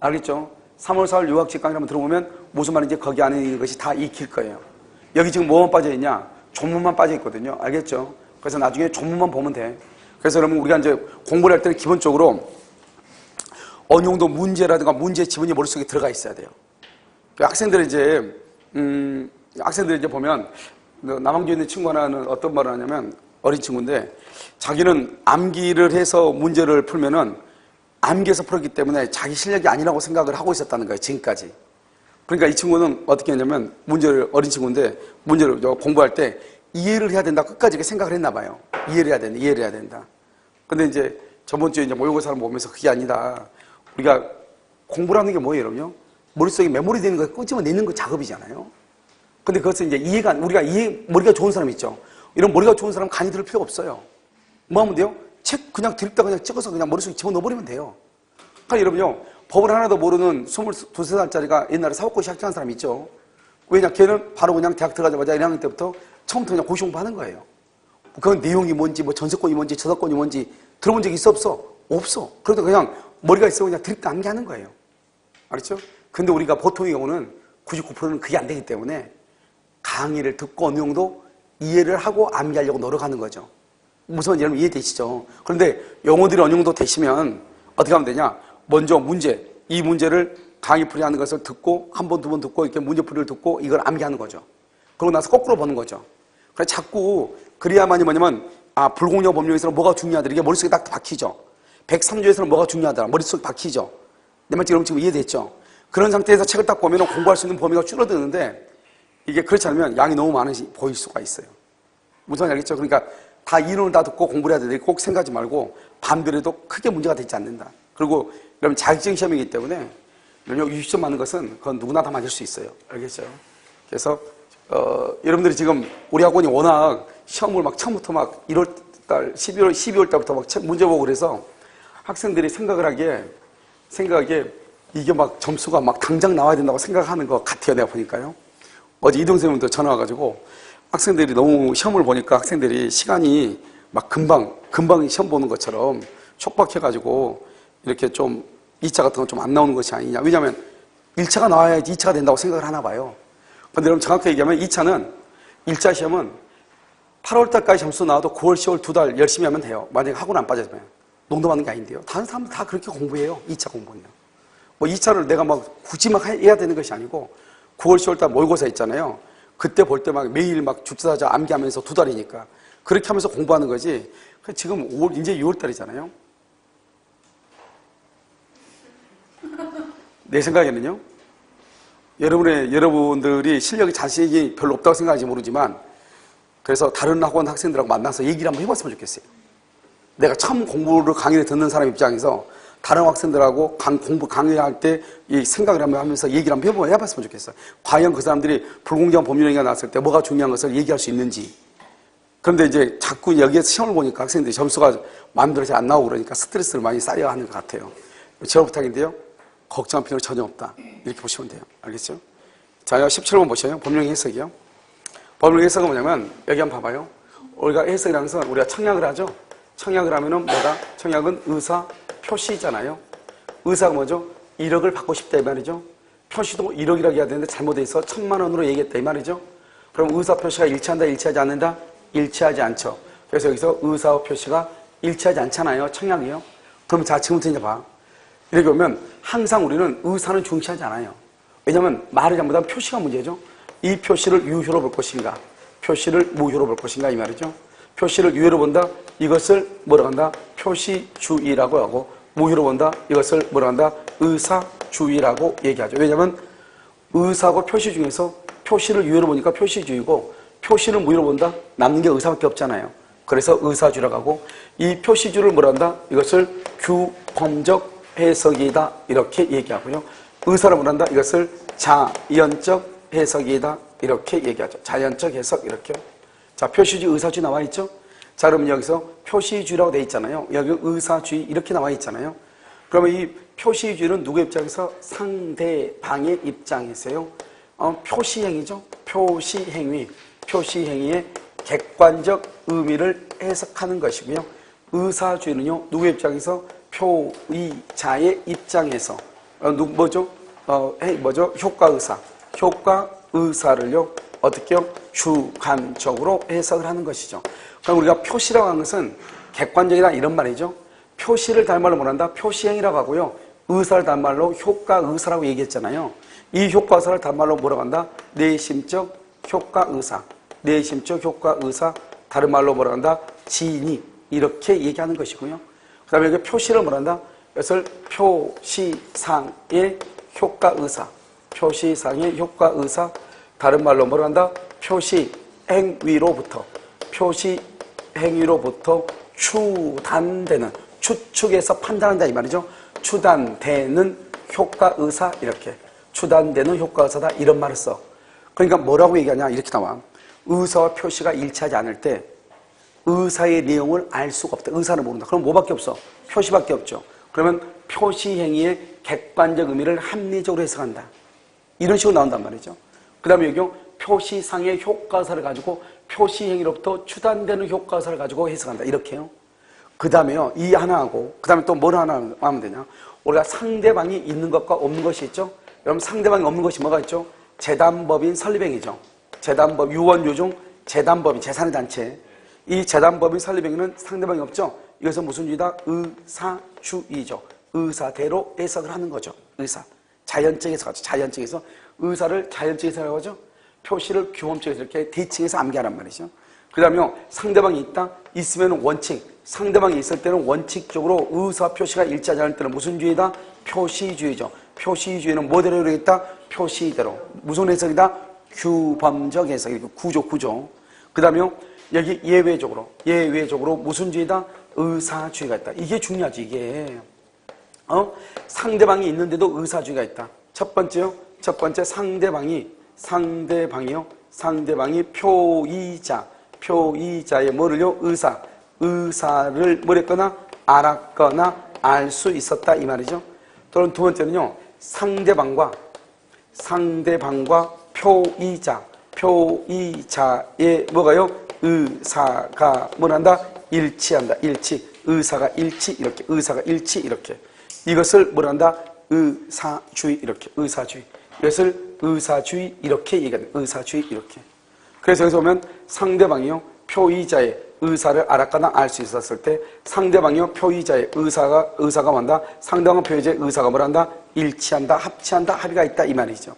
Speaker 1: 알겠죠? 3월, 4월 유학집 강의를 한번 들어보면 무슨 말인지 거기 안에 있는 것이 다 익힐 거예요. 여기 지금 뭐만 빠져있냐? 조문만 빠져있거든요. 알겠죠? 그래서 나중에 조문만 보면 돼. 그래서 여러분 우리가 이제 공부를 할 때는 기본적으로 어느 정도 문제라든가 문제 지문이 머릿속에 들어가 있어야 돼요. 학생들이 이제 보면 남항주에 있는 친구 하나는 어떤 말을 하냐면 어린 친구인데 자기는 암기를 해서 문제를 풀면은 암기해서 풀었기 때문에 자기 실력이 아니라고 생각을 하고 있었다는 거예요. 지금까지. 그러니까 이 친구는 어떻게 했냐면 어린 친구인데 문제를 공부할 때 이해를 해야 된다. 끝까지 생각을 했나 봐요. 이해를 해야 된다. 근데 이제 저번 주에 이제 모의고사를 보면서 그게 아니다. 우리가 공부라는 게 뭐예요, 여러분요? 머릿속에 메모리 되는 거 끄집어 내는 거 작업이잖아요. 근데 그것은 이제 머리가 좋은 사람 있죠. 이런 머리가 좋은 사람 강의 들을 필요가 없어요. 뭐 하면 돼요? 책 그냥 드립다 그냥 찍어서 그냥 머릿속에 집어넣어버리면 돼요. 그러니까 여러분요, 법을 하나도 모르는 22살짜리가 옛날에 사법고 시작한 사람 있죠. 왜냐, 걔는 바로 그냥 대학 들어가자마자 1학년 때부터 처음부터 그냥 고시 공부하는 거예요. 그 내용이 뭔지, 뭐 전세권이 뭔지, 저작권이 뭔지 들어본 적이 있어, 없어? 없어. 그래도 그냥 머리가 있어 그냥 드립다 암기하는 거예요. 알았죠? 근데 우리가 보통의 경우는 99%는 그게 안 되기 때문에 강의를 듣고 어느 정도 이해를 하고 암기하려고 노력하는 거죠. 무슨 여러분 이해되시죠? 그런데 영어들이 어느 정도 되시면 어떻게 하면 되냐? 먼저 이 문제를 강의풀이 하는 것을 듣고 한 번, 두 번 듣고 이렇게 문제풀이를 듣고 이걸 암기하는 거죠. 그러고 나서 거꾸로 보는 거죠. 그래서 자꾸 그래야만이 뭐냐면 불공정 법령에서는 뭐가 중요하더라. 이게 머릿속에 딱 박히죠. 103조에서는 뭐가 중요하더라. 머릿속에 박히죠. 내 말 지금 이해됐죠? 그런 상태에서 책을 딱 보면 공부할 수 있는 범위가 줄어드는데 이게 그렇지 않으면 양이 너무 많으시 보일 수가 있어요. 무슨 말인지 알겠죠? 그러니까 다 이론을 다 듣고 공부를 해야 되는데 꼭 생각하지 말고 반대로도 크게 문제가 되지 않는다. 그리고 여러분 자격증 시험이기 때문에 60점 맞는 것은 그건 누구나 다 맞을 수 있어요. 알겠죠? 그래서 여러분들이 지금 우리 학원이 워낙 시험을 막 처음부터 막 1월달, 12월 달부터 막 문제 보고 그래서 학생들이 생각하기에 이게 막 점수가 막 당장 나와야 된다고 생각하는 것 같아요. 내가 보니까요. 어제 이동생님도 전화 와가지고 학생들이 너무 시험을 보니까 학생들이 시간이 막 금방 시험 보는 것처럼 촉박해가지고 이렇게 좀 2차 같은 건 좀 안 나오는 것이 아니냐. 왜냐하면 1차가 나와야지 2차가 된다고 생각을 하나 봐요. 근데 여러분 정확하게 얘기하면 1차 시험은 8월달까지 점수 나와도 9월, 10월 2달 열심히 하면 돼요. 만약에 학원 안 빠져주면. 농담하는 게 아닌데요. 다른 사람들 다 그렇게 공부해요. 2차 공부는요. 뭐 2차를 내가 막 굳이 막 해야 되는 것이 아니고 9월, 10월달 모의고사 있잖아요. 그때 볼 때 막 매일 막 주차자 암기하면서 2달이니까 그렇게 하면서 공부하는 거지. 지금 이제 6월달이잖아요. 내 생각에는요. 여러분들이 실력이 자신이 별로 없다고 생각할지 모르지만 그래서 다른 학원 학생들하고 만나서 얘기를 한번 해봤으면 좋겠어요. 내가 처음 공부를 강의를 듣는 사람 입장에서 다른 학생들하고 강의할 때 이 생각을 한번 하면서 얘기를 한번 해봤으면 좋겠어요. 과연 그 사람들이 불공정한 법률행위가 나왔을 때 뭐가 중요한 것을 얘기할 수 있는지. 그런데 이제 자꾸 여기에서 시험을 보니까 학생들이 점수가 마음대로 잘 안 나오고 그러니까 스트레스를 많이 쌓여야 하는 것 같아요. 제 부탁인데요. 걱정할 필요는 전혀 없다. 이렇게 보시면 돼요. 알겠죠? 자, 17번 보셔요. 법령 해석이요. 법령 해석은 뭐냐면 여기 한번 봐봐요. 우리가 해석이라는 것은 우리가 청약을 하죠. 청약을 하면은 뭐다? 청약은 의사 표시잖아요. 의사가 뭐죠? 1억을 받고 싶다 이 말이죠. 표시도 1억이라고 해야 되는데 잘못해서 1,000만 원으로 얘기했다 이 말이죠. 그럼 의사 표시가 일치한다, 일치하지 않는다? 일치하지 않죠. 그래서 여기서 의사 표시가 일치하지 않잖아요. 청약이요. 그럼 자, 지금부터 이제 봐. 이렇게 보면 항상 우리는 의사는 중시하지 않아요. 왜냐하면 말을 잘못하면 표시가 문제죠. 이 표시를 유효로 볼 것인가, 표시를 무효로 볼 것인가 이 말이죠. 표시를 유효로 본다, 이것을 뭐라고 한다? 표시주의라고 하고, 무효로 본다, 이것을 뭐라고 한다? 의사주의라고 얘기하죠. 왜냐하면 의사하고 표시 중에서 표시를 유효로 보니까 표시주의고, 표시를 무효로 본다? 남는 게 의사밖에 없잖아요. 그래서 의사주의라고 하고, 이 표시주의를 뭐라 한다? 이것을 규범적 해석이다 이렇게 얘기하고요. 의사를 뭐라 한다? 이것을 자연적 해석이다 이렇게 얘기하죠. 자연적 해석 이렇게. 자, 표시주의, 의사주의 나와 있죠? 자, 그럼 여기서 표시주의라고 돼 있잖아요. 여기 의사주의 이렇게 나와 있잖아요. 그러면 이 표시주의는 누구의 입장에서? 상대방의 입장에서요. 표시행위죠. 표시행위. 표시행위의 객관적 의미를 해석하는 것이고요. 의사주의는요. 누구의 입장에서? 표의자의 입장에서. 뭐죠? 효과의사. 효과의사를요. 어떻게요? 주관적으로 해석을 하는 것이죠. 그럼 우리가 표시라고 하는 것은 객관적이다 이런 말이죠. 표시를 다른 말로 뭐란다? 표시행위라고 하고요. 의사를 다른 말로 효과의사라고 얘기했잖아요. 이 효과의사를 다른 말로 뭐라고 한다? 내심적 효과의사. 내심적 효과의사, 다른 말로 뭐라고 한다? 진의. 이렇게 얘기하는 것이고요. 그 다음에 여기 표시를 뭐라 한다? 이것을 표시상의 효과의사. 표시상의 효과의사, 다른 말로 뭐라 한다? 표시행위로부터. 표시행위로부터 추단되는, 추측해서 판단한다 이 말이죠. 추단되는 효과의사 이렇게. 추단되는 효과의사다 이런 말을 써. 그러니까 뭐라고 얘기하냐 이렇게 나와. 의사와 표시가 일치하지 않을 때 의사의 내용을 알 수가 없다. 의사를 모른다. 그럼 뭐밖에 없어? 표시밖에 없죠. 그러면 표시행위의 객관적 의미를 합리적으로 해석한다. 이런 식으로 나온단 말이죠. 그 다음에 여기 표시상의 효과사를 가지고 표시행위로부터 추단되는 효과사를 가지고 해석한다. 이렇게요. 그 다음에요. 이 하나하고 그 다음에 또 뭘 하나 하면 되냐. 우리가 상대방이 있는 것과 없는 것이 있죠. 여러분 상대방이 없는 것이 뭐가 있죠? 재단법인 설립행위죠. 재단법, 유언유종, 재단법인, 재산의 단체. 이 재단법인 설립행위는 상대방이 없죠. 이것은 무슨 주의다? 의사주의죠. 의사대로 해석을 하는 거죠. 의사. 자연적 해석하죠. 자연적 해석. 의사를 자연적 해석이라고 하죠. 표시를 규범적에서 이렇게 대칭해서 암기하란 말이죠. 그 다음에 상대방이 있다? 있으면 원칙. 상대방이 있을 때는 원칙적으로 의사 표시가 일치하지 않을 때는 무슨 주의다? 표시주의죠. 표시주의는 뭐대로 이루어있다? 표시대로. 무슨 해석이다? 규범적 해석. 구조. 그 다음에 여기 예외적으로 무슨 주의다? 의사주의가 있다. 이게 중요하지, 이게. 상대방이 있는데도 의사주의가 있다. 첫 번째 상대방이 표의자의 뭐를요? 의사를 뭐랬거나 알았거나 알 수 있었다 이 말이죠. 또는 두 번째는요. 상대방과 표의자의 뭐가요? 의사가 뭐란다? 일치한다. 의사가 일치 이렇게. 이것을 뭐란다? 의사주의 이렇게. 이것을 의사주의 이렇게 얘기하는. 의사주의 이렇게. 그래서 여기서 보면 상대방이요. 표의자의 의사를 알았거나 알 수 있었을 때 상대방이요. 표의자의 의사가 뭔다? 상대방과 표의자의 의사가 뭐란다? 일치한다. 합치한다. 합의가 있다 이 말이죠.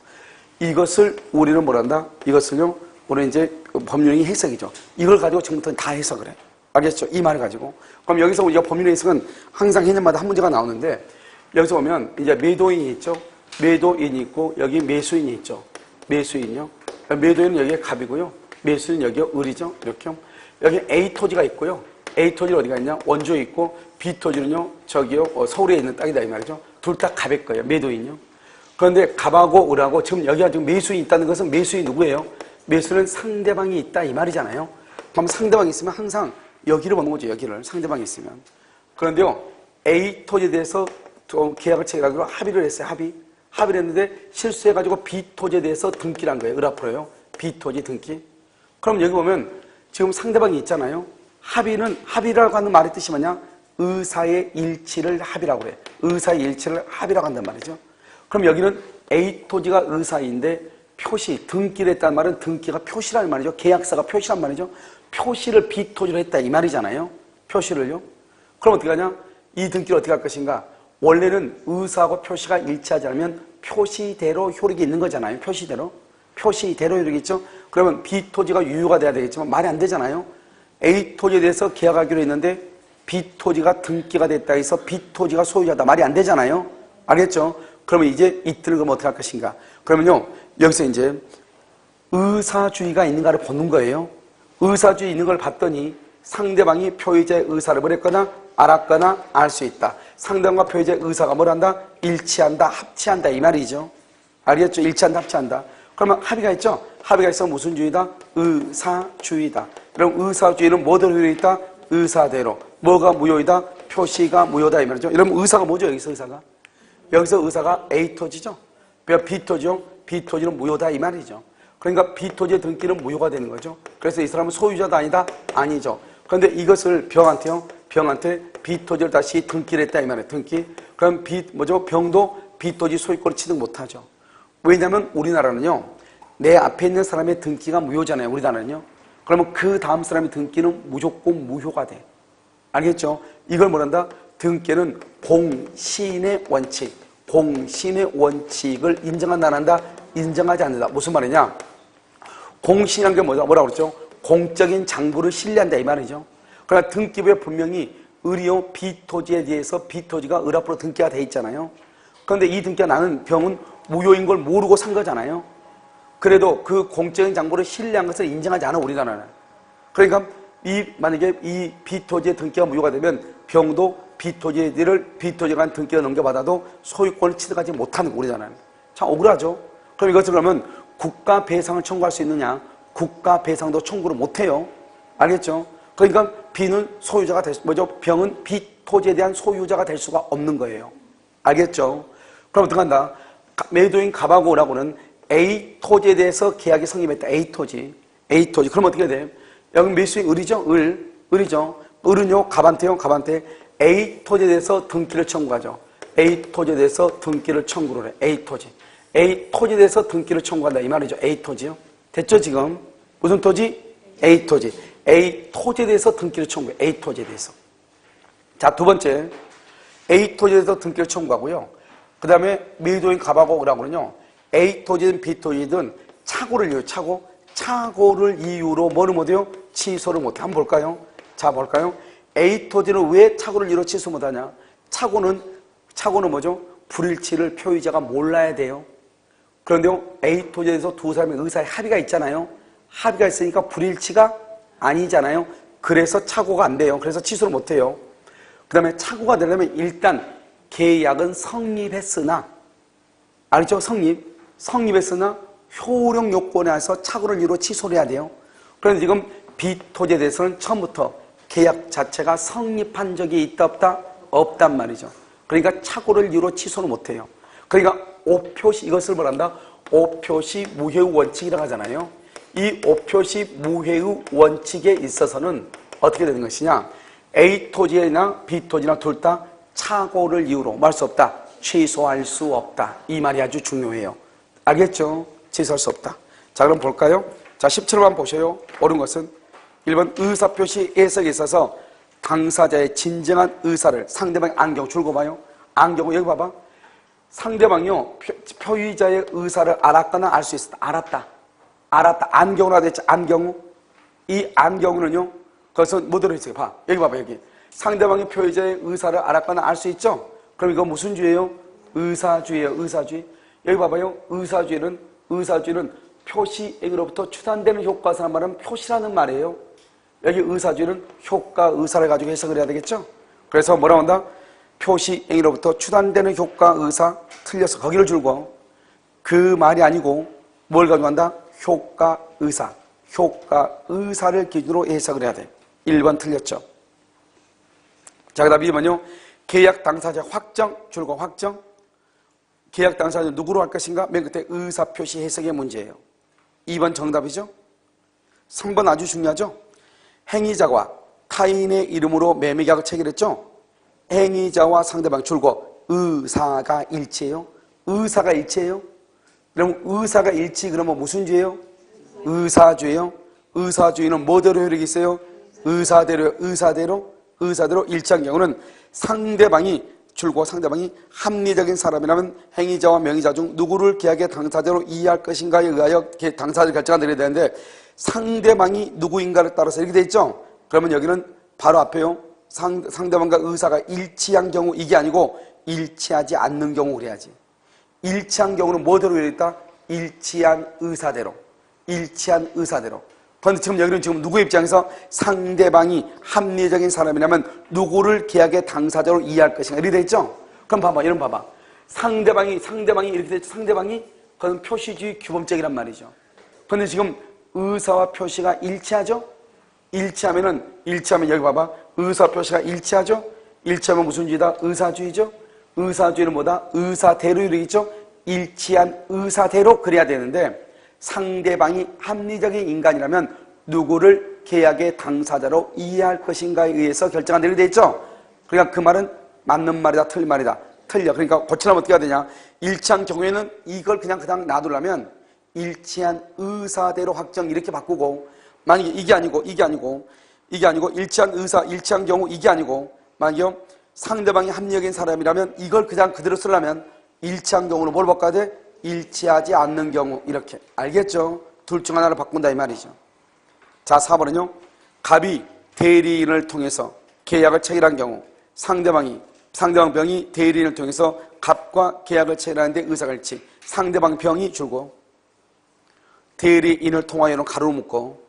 Speaker 1: 이것을 우리는 뭐란다? 이것을요. 우리는 이제 법률행위 해석이죠. 이걸 가지고 지금부터 다 해석을 해. 알겠죠? 이 말을 가지고. 그럼 여기서 우리가 법률행위 해석은 항상 해년마다 한 문제가 나오는데 여기서 보면 이제 매도인이 있죠. 매도인이 있고 여기 매수인이 있죠. 매수인이요. 매도인은 여기에 갑이고요. 매수인은 여기에 을이죠. 이렇게. 여기 A 토지가 있고요. A 토지는 어디가 있냐? 원주에 있고 B 토지는요. 저기요. 서울에 있는 땅이다 이 말이죠. 둘 다 갑일 거예요. 매도인요. 그런데 갑하고 을하고 지금 여기가 지금 매수인이 있다는 것은 매수인이 누구예요? 매수는 상대방이 있다 이 말이잖아요. 그럼 상대방이 있으면 항상 여기를 보는 거죠. 여기를. 상대방이 있으면. 그런데요. A 토지에 대해서 계약을 체결하기로 합의를 했어요. 합의를 했는데 실수해가지고 B 토지에 대해서 등기를 한 거예요. 을 앞으로요. B 토지 등기. 그럼 여기 보면 지금 상대방이 있잖아요. 합의라고 하는 말의 뜻이 뭐냐? 의사의 일치를 합의라고 그래. 의사의 일치를 합의라고 한단 말이죠. 그럼 여기는 A 토지가 의사인데 등기를 했다는 말은 등기가 표시라는 말이죠. 계약서가 표시란 말이죠. 표시를 B 토지로 했다 이 말이잖아요. 표시를요. 그럼 어떻게 하냐? 이 등기를 어떻게 할 것인가? 원래는 의사하고 표시가 일치하지 않으면 표시대로 효력이 있는 거잖아요. 표시대로 효력이 있죠. 그러면 B 토지가 유효가 돼야 되겠지만 말이 안 되잖아요. A 토지에 대해서 계약하기로 했는데 B 토지가 등기가 됐다 해서 B 토지가 소유자다. 말이 안 되잖아요. 알겠죠? 그러면 이제 이틀을 그럼 어떻게 할 것인가? 그러면요, 여기서 이제 의사주의가 있는가를 보는 거예요. 의사주의 있는 걸 봤더니 상대방이 표의자의 의사를 뭐랬거나 알았거나 알 수 있다. 상대방과 표의자의 의사가 뭘 한다? 일치한다, 합치한다 이 말이죠. 알겠죠? 일치한다, 합치한다. 그러면 합의가 있죠? 합의가 있으면 무슨 주의다? 의사주의다. 그럼 의사주의는 뭐대로 효력이 있다? 의사대로. 뭐가 무효이다? 표시가 무효다 이 말이죠. 이러면 의사가 뭐죠? 여기서 의사가? 여기서 의사가 A 토지죠. B 토지요. B 토지는 무효다 이 말이죠. 그러니까 B 토지의 등기는 무효가 되는 거죠. 그래서 이 사람은 소유자도 아니다? 아니죠. 그런데 이것을 병한테 B 토지를 다시 등기를 했다 이 말이에요. 등기. 그럼 병도 B 토지 소유권을 취득 못하죠. 왜냐하면 우리나라는요, 내 앞에 있는 사람의 등기가 무효잖아요. 우리나라는요. 그러면 그 다음 사람의 등기는 무조건 무효가 돼. 알겠죠? 이걸 뭐란다? 등기는 공신의 원칙. 공신의 원칙을 인정한다, 안 한다? 인정하지 않는다. 무슨 말이냐? 공신이라는 게 뭐라고 그랬죠? 공적인 장부를 신뢰한다 이 말이죠. 그러나 등기부에 분명히 을이요 B 토지에 대해서 B 토지가 을 앞으로 등기가 돼 있잖아요. 그런데 이 등기가 나는 병은 무효인 걸 모르고 산 거잖아요. 그래도 그 공적인 장부를 신뢰한 것을 인정하지 않아 우리나라는. 그러니까 만약에 이 B 토지의 등기가 무효가 되면 병도 B 토지가 한 등기가 넘겨받아도 소유권을 취득하지 못하는 우리나라는. 참 억울하죠. 그럼 이것을 그러면 국가 배상을 청구할 수 있느냐? 국가 배상도 청구를 못해요. 알겠죠? 그러니까 B는 소유자가 병은 B 토지에 대한 소유자가 될 수가 없는 거예요. 알겠죠? 그럼 어떻게 한다? 매도인 갑하고라고는 A 토지에 대해서 계약이 성립했다. A 토지. 그럼 어떻게 돼? 여기 매수인 을이죠? 을이죠. 을은요, 갑한테 A 토지에 대해서 등기를 청구하죠. A 토지에 대해서 등기를 청구를 해. A 토지에 대해서 등기를 청구한다. 이 말이죠. A 토지요. 됐죠, 지금? 무슨 토지? A 토지. A 토지에 대해서 등기를 청구해. A 토지에 대해서. 자, 두 번째. A 토지에 대해서 등기를 청구하고요. 그 다음에 매도인 갑하고라고는요. A 토지든 B 토지든 착오를 이유로 뭐를 못해요? 취소를 못해. 한번 볼까요? 자, 볼까요? A 토지는 왜 착오를 이유로 취소 못하냐? 착오는 뭐죠? 불일치를 표의자가 몰라야 돼요. 그런데요, A 토지에 대해서 두 사람의 의사의 합의가 있잖아요. 합의가 있으니까 불일치가 아니잖아요. 그래서 착오가 안 돼요. 그래서 취소를 못 해요. 그 다음에 착오가 되려면 일단 계약은 성립했으나, 알죠? 성립했으나 효력 요건에 의해서 착오를 이유로 취소를 해야 돼요. 그런데 지금 B 토지에 대해서는 처음부터 계약 자체가 성립한 적이 있다 없다? 없단 말이죠. 그러니까 착오를 이유로 취소를 못 해요. 그러니까 오표시, 이것을 뭐란다? 오표시 무효의 원칙이라고 하잖아요. 이 오표시 무효의 원칙에 있어서는 어떻게 되는 것이냐? A 토지나 B 토지나 둘 다 착오를 이유로 뭐 할 수 없다? 취소할 수 없다. 이 말이 아주 중요해요. 알겠죠? 취소할 수 없다. 자, 그럼 볼까요? 자, 17번 보셔요. 옳은 것은 1번 의사표시 해석에 있어서 당사자의 진정한 의사를 상대방이 안경 줄고 봐요. 안경은 여기 봐봐. 상대방이요, 표의자의 의사를 알았거나 알 수 있었다. 알았다. 안경으로 하겠지. 이 안경으로는요, 거기서 뭐 들어있어요? 봐. 여기 봐봐, 여기. 상대방이 표의자의 의사를 알았거나 알 수 있죠? 그럼 이거 무슨 주의예요? 의사주의예요. 의사주의. 여기 봐봐요. 의사주의는 표시액으로부터 추산되는 효과사란 말은 표시라는 말이에요. 여기 의사주의는 효과, 의사를 가지고 해석을 해야 되겠죠? 그래서 뭐라고 한다? 표시액으로부터 추산되는 효과, 의사. 틀렸어. 거기를 줄고. 그 말이 아니고 뭘 가지고 한다? 효과, 의사를 기준으로 해석을 해야 돼. 1번 틀렸죠? 자, 그 다음 2번요. 계약 당사자 확정, 줄고 확정. 계약 당사자 누구로 할 것인가? 맨 끝에 의사표시 해석의 문제예요. 2번 정답이죠? 3번 아주 중요하죠? 행위자와 타인의 이름으로 매매계약을 체결했죠? 행위자와 상대방 줄고 의사가 일치해요? 의사가 일치해요? 그럼 의사가 일치 그러면 무슨 주예요? 의사주예요? 의사주의는 뭐대로 효력이 있어요? 의사대로 일치한 경우는 상대방이 줄고 상대방이 합리적인 사람이라면 행위자와 명의자 중 누구를 계약의 당사자로 이해할 것인가에 의하여 당사자를 결정을 내려야 되는데 상대방이 누구인가를 따라서 이렇게 돼 있죠. 그러면 여기는 바로 앞에요. 상대방과 의사가 일치한 경우 이게 아니고 일치하지 않는 경우 그래야지. 일치한 경우는 뭐대로 되어 있다? 일치한 의사대로. 일치한 의사대로. 그런데 지금 여기는 지금 누구의 입장에서 상대방이 합리적인 사람이라면 누구를 계약의 당사자로 이해할 것인가 이렇게 돼 있죠? 그럼 봐봐, 이런 봐봐. 상대방이 이렇게 돼 있죠? 상대방이 그건 표시주의 규범적이란 말이죠. 그런데 지금 의사와 표시가 일치하죠? 일치하면 여기 봐봐. 의사 표시가 일치하죠? 일치하면 무슨 주의다? 의사주의죠? 의사주의는 뭐다? 의사대로 이루어지죠? 일치한 의사대로 그래야 되는데 상대방이 합리적인 인간이라면 누구를 계약의 당사자로 이해할 것인가에 의해서 결정한 대로 되어 있죠? 그러니까 그 말은 맞는 말이다, 틀린 말이다. 틀려. 그러니까 고치려면 어떻게 해야 되냐? 일치한 경우에는 이걸 그냥 놔두려면 일치한 의사대로 확정 이렇게 바꾸고 만약에 이게 아니고 일치한 의사, 일치한 경우 이게 아니고 만약에 상대방이 합리적인 사람이라면 이걸 그냥 그대로 쓰려면 일치한 경우는 뭘 바꿔야 돼? 일치하지 않는 경우 이렇게. 알겠죠? 둘 중 하나를 바꾼다 이 말이죠. 자, 4번은요. 갑이 대리인을 통해서 계약을 체결한 경우 상대방 병이 대리인을 통해서 갑과 계약을 체결하는데 의사가 일치. 상대방 병이 줄고 대리인을 통하여는 가로로 묶고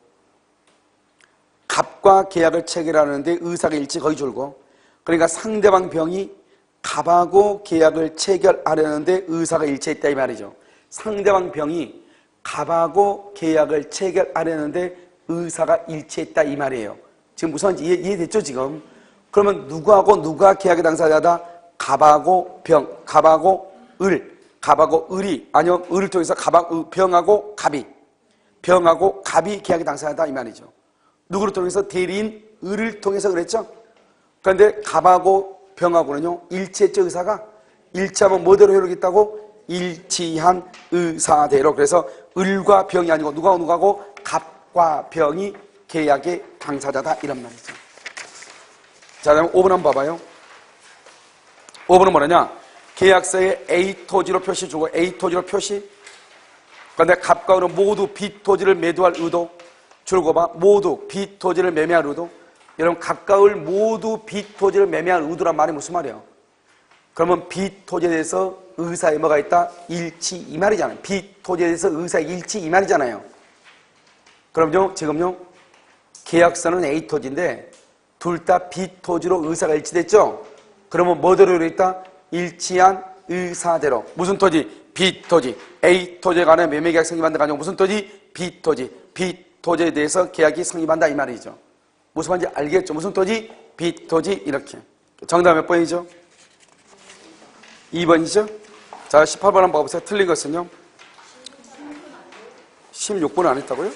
Speaker 1: 갑과 계약을 체결하는데 의사가 일치 거의 줄고 그러니까 상대방 병이 갑하고 계약을 체결하려는데 의사가 일치했다 이 말이죠. 상대방 병이 갑하고 계약을 체결하려는데 의사가 일치했다 이 말이에요. 지금 무슨 말인지 이해됐죠 지금? 그러면 누가 계약의 당사자다? 갑하고 을이 아니요 을을 통해서 병하고 갑이 계약의 당사자다 이 말이죠. 누구를 통해서? 대리인 을을 통해서 그랬죠? 그런데 갑하고 병하고는요 일치했죠. 의사가 일치하면 뭐대로 효력있다고? 일치한 의사대로. 그래서 을과 병이 아니고 누가고 갑과 병이 계약의 당사자다 이런 말이죠. 자, 그다음에 5번 한번 봐봐요. 5번은 뭐냐냐? 계약서에 A 토지로 표시 주고 A 토지로 표시. 그런데 갑과 을은 모두 B 토지를 매도할 의도. 줄고 봐. 모두 B 토지를 매매할 의도. 여러분 갑과 을 모두 B 토지를 매매할 의도란 말이 무슨 말이에요? 그러면 B 토지에 대해서 의사에 뭐가 있다? 일치 이 말이잖아요. B 토지에 대해서 의사의 일치 이 말이잖아요. 그럼요 지금요 계약서는 A 토지인데 둘 다 B 토지로 의사가 일치됐죠? 그러면 뭐대로 있다? 일치한 의사대로. 무슨 토지? B 토지. A 토지에 관해 매매계약 성립한다 가지고 무슨 토지? B 토지. B 토지에 대해서 계약이 성립한다 이 말이죠. 무슨 말인지 알겠죠? 무슨 토지? B 토지 이렇게. 정답 몇 번이죠? 2번이죠? 자, 18번 한번 봐보세요. 틀린 것은요? 16번 안 했다고요?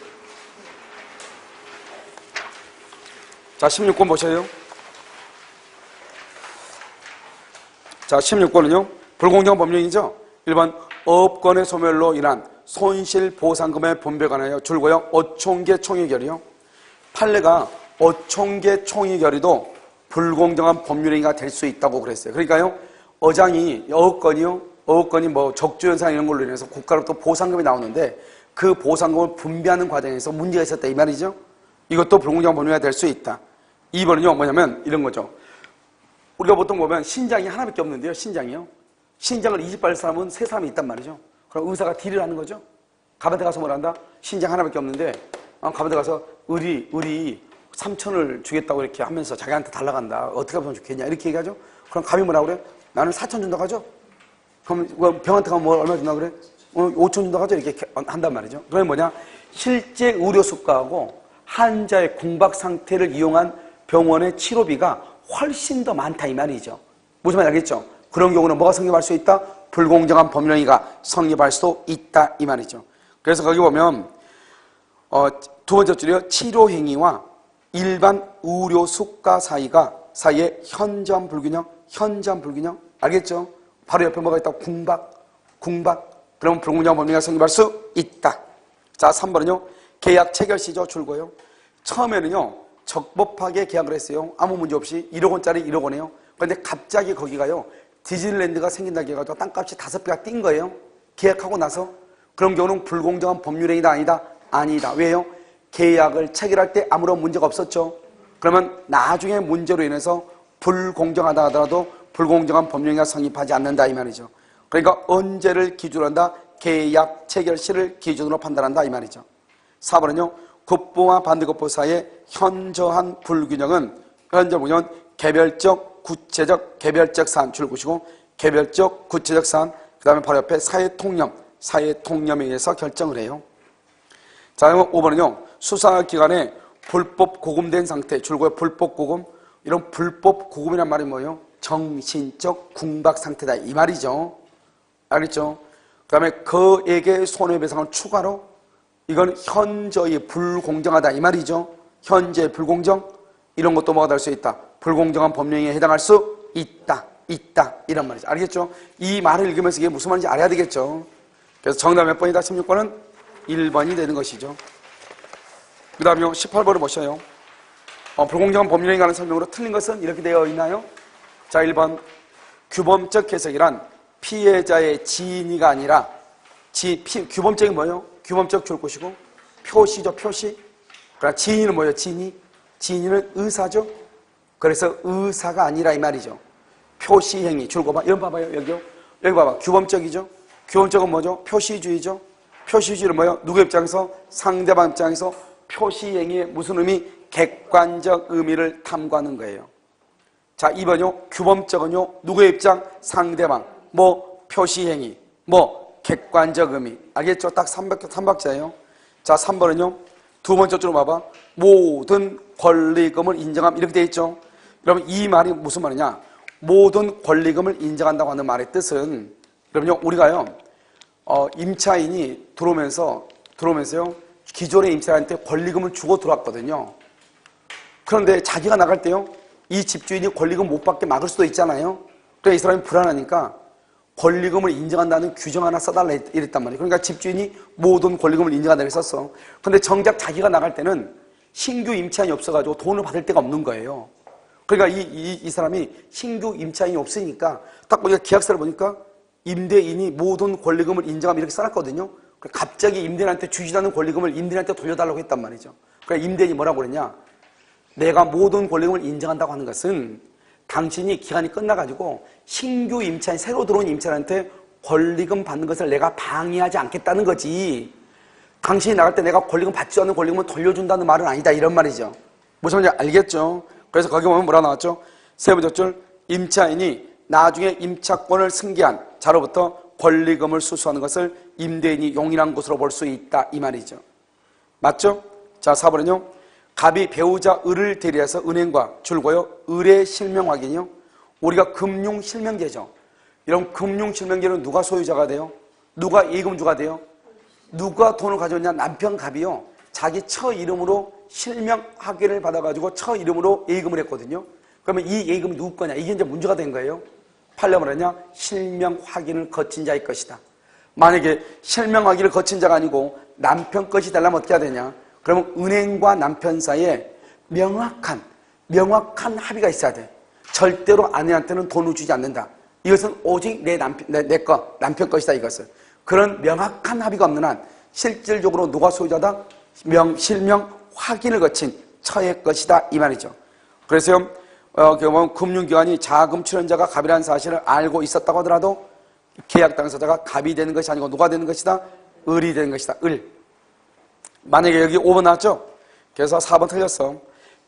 Speaker 1: 자, 16번 보셔요. 자, 16번은요? 불공정한 법령이죠? 1번 업권의 소멸로 인한 손실보상금의 분배에 관하여 줄고요. 어총계 총의결의요. 판례가 어총계 총의결의도 불공정한 법률행위가 될 수 있다고 그랬어요. 그러니까요. 어장이 어업권이 뭐 적주현상 이런 걸로 인해서 국가로부터 보상금이 나오는데 그 보상금을 분배하는 과정에서 문제가 있었다 이 말이죠. 이것도 불공정한 법률행위가 될 수 있다. 2번은요 뭐냐면 이런 거죠. 우리가 보통 보면 신장이 하나밖에 없는데요. 신장을 이집할 사람은 세 사람이 있단 말이죠. 그럼 의사가 딜을 하는 거죠. 갑한테 가서 뭘 한다? 신장 하나밖에 없는데 갑한테 가서 을이 3천을 주겠다고 이렇게 하면서 자기한테 달라간다. 어떻게 하면 좋겠냐 이렇게 얘기하죠. 그럼 갑이 뭐라고 그래? 나는 4천 준다고 하죠. 그럼 병한테 가면 뭐 얼마 준다고 그래? 5천 준다고 하죠. 이렇게 한단 말이죠. 그러면 뭐냐? 실제 의료 수가하고 환자의 궁박 상태를 이용한 병원의 치료비가 훨씬 더 많다 이 말이죠. 무슨 말인지 알겠죠? 그런 경우는 뭐가 성립할 수 있다? 불공정한 법령행위가 성립할 수도 있다 이 말이죠. 그래서 거기 보면 두 번째 줄이요. 치료행위와 일반 의료 수가 사이에 현저한 불균형 알겠죠? 바로 옆에 뭐가 있다? 궁박 그러면 불공정한 법령행위가 성립할 수 있다. 자, 3번은요. 계약 체결 시죠. 줄고요. 처음에는요 적법하게 계약을 했어요. 아무 문제 없이 1억 원짜리 1억 원이에요. 그런데 갑자기 거기가요, 디즈니랜드가 생긴다고 해가지고 땅값이 5배가 뛴 거예요. 계약하고 나서. 그런 경우는 불공정한 법률행위다, 아니다? 아니다. 왜요? 계약을 체결할 때 아무런 문제가 없었죠. 그러면 나중에 문제로 인해서 불공정하다 하더라도 불공정한 법률행위가 성립하지 않는다 이 말이죠. 그러니까 언제를 기준으로 한다? 계약 체결 시를 기준으로 판단한다 이 말이죠. 4번은요. 급부와 반대급부 사이의 현저한 불균형은 현재 보면 개별적, 구체적, 개별적 사안 줄구시고 개별적, 구체적 사안 그 다음에 바로 옆에 사회통념, 사회통념에 의해서 결정을 해요. 자, 그럼 5번은요. 수사기관에 불법 고금된 상태, 줄거에 불법 고금, 이런 불법 고금이란 말이 뭐예요? 정신적 궁박 상태다 이 말이죠. 알겠죠? 그 다음에 그에게 손해배상을 추가로 이건 현저히 불공정하다 이 말이죠. 현재 불공정 이런 것도 뭐가 될 수 있다. 불공정한 법령에 해당할 수 있다. 이런 말이죠. 알겠죠? 이 말을 읽으면서 이게 무슨 말인지 알아야 되겠죠. 그래서 정답 몇 번이다? 16번은 1번이 되는 것이죠. 그 다음에 18번을 보셔요. 불공정한 법령에 관한 설명으로 틀린 것은 이렇게 되어 있나요? 자, 1번 규범적 해석이란 피해자의 지인이가 아니라 규범적인 뭐예요? 규범적 줄 것이고 표시죠, 표시. 그러나 지인은 뭐예요? 지인은 의사죠. 그래서 의사가 아니라 이 말이죠. 표시행위, 줄거봐. 이런 봐봐요, 여기요. 여기 봐봐. 규범적이죠. 규범적은 뭐죠? 표시주의죠. 표시주의는 뭐예요? 누구 입장에서? 상대방 입장에서 표시행위의 무슨 의미? 객관적 의미를 탐구하는 거예요. 자, 2번요. 규범적은요. 누구의 입장? 상대방. 뭐 표시행위. 뭐 객관적 의미. 알겠죠? 딱 3박자예요. 자, 3번은요. 두 번째 줄로 봐봐. 모든 권리금을 인정함. 이렇게 되어 있죠. 여러분 이 말이 무슨 말이냐? 모든 권리금을 인정한다고 하는 말의 뜻은 여러분요. 우리가요. 임차인이 들어오면서요. 기존의 임차인한테 권리금을 주고 들어왔거든요. 그런데 자기가 나갈 때요. 이 집주인이 권리금 못 받게 막을 수도 있잖아요. 그러니까 이 사람이 불안하니까 권리금을 인정한다는 규정 하나 써달라 이랬단 말이에요. 그러니까 집주인이 모든 권리금을 인정한다고 썼어. 그런데 정작 자기가 나갈 때는 신규 임차인이 없어가지고 돈을 받을 데가 없는 거예요. 그러니까 이 사람이 신규 임차인이 없으니까 딱 우리가 계약서를 보니까 임대인이 모든 권리금을 인정하면 이렇게 써놨거든요. 갑자기 임대인한테 주지도 않는 권리금을 임대인한테 돌려달라고 했단 말이죠. 그러니까 임대인이 뭐라고 그랬냐? 내가 모든 권리금을 인정한다고 하는 것은 당신이 기간이 끝나가지고 신규 임차인, 새로 들어온 임차인한테 권리금 받는 것을 내가 방해하지 않겠다는 거지. 당신이 나갈 때 내가 권리금 받지 않는 권리금을 돌려준다는 말은 아니다. 이런 말이죠. 무슨 말인지 알겠죠? 그래서 거기 보면 뭐라 나왔죠? 세 번째 줄, 임차인이 나중에 임차권을 승계한 자로부터 권리금을 수수하는 것을 임대인이 용인한 것으로 볼 수 있다. 이 말이죠. 맞죠? 자, 4번은요. 갑이 배우자 을을 대리해서 은행과 줄고요. 을의 실명 확인이요. 우리가 금융실명제죠. 이런 금융실명제는 누가 소유자가 돼요? 누가 예금주가 돼요? 누가 돈을 가져왔냐? 남편 갑이요. 자기 처 이름으로 실명 확인을 받아가지고 처 이름으로 예금을 했거든요. 그러면 이 예금이 누구 거냐? 이게 이제 문제가 된 거예요. 판례 뭐냐? 실명 확인을 거친 자의 것이다. 만약에 실명 확인을 거친 자가 아니고 남편 것이 되려면 어떻게 해야 되냐? 그러면 은행과 남편 사이에 명확한 합의가 있어야 돼. 절대로 아내한테는 돈을 주지 않는다. 이것은 오직 남편 것이다 이것은. 그런 명확한 합의가 없는 한 실질적으로 누가 소유자다? 실명 확인을 거친 처의 것이다 이 말이죠. 그래서 보면 금융기관이 자금 출연자가 갑이라는 사실을 알고 있었다고 하더라도 계약 당사자가 갑이 되는 것이 아니고 누가 되는 것이다? 을이 되는 것이다. 을. 만약에 여기 5번 나왔죠? 그래서 4번 틀렸어.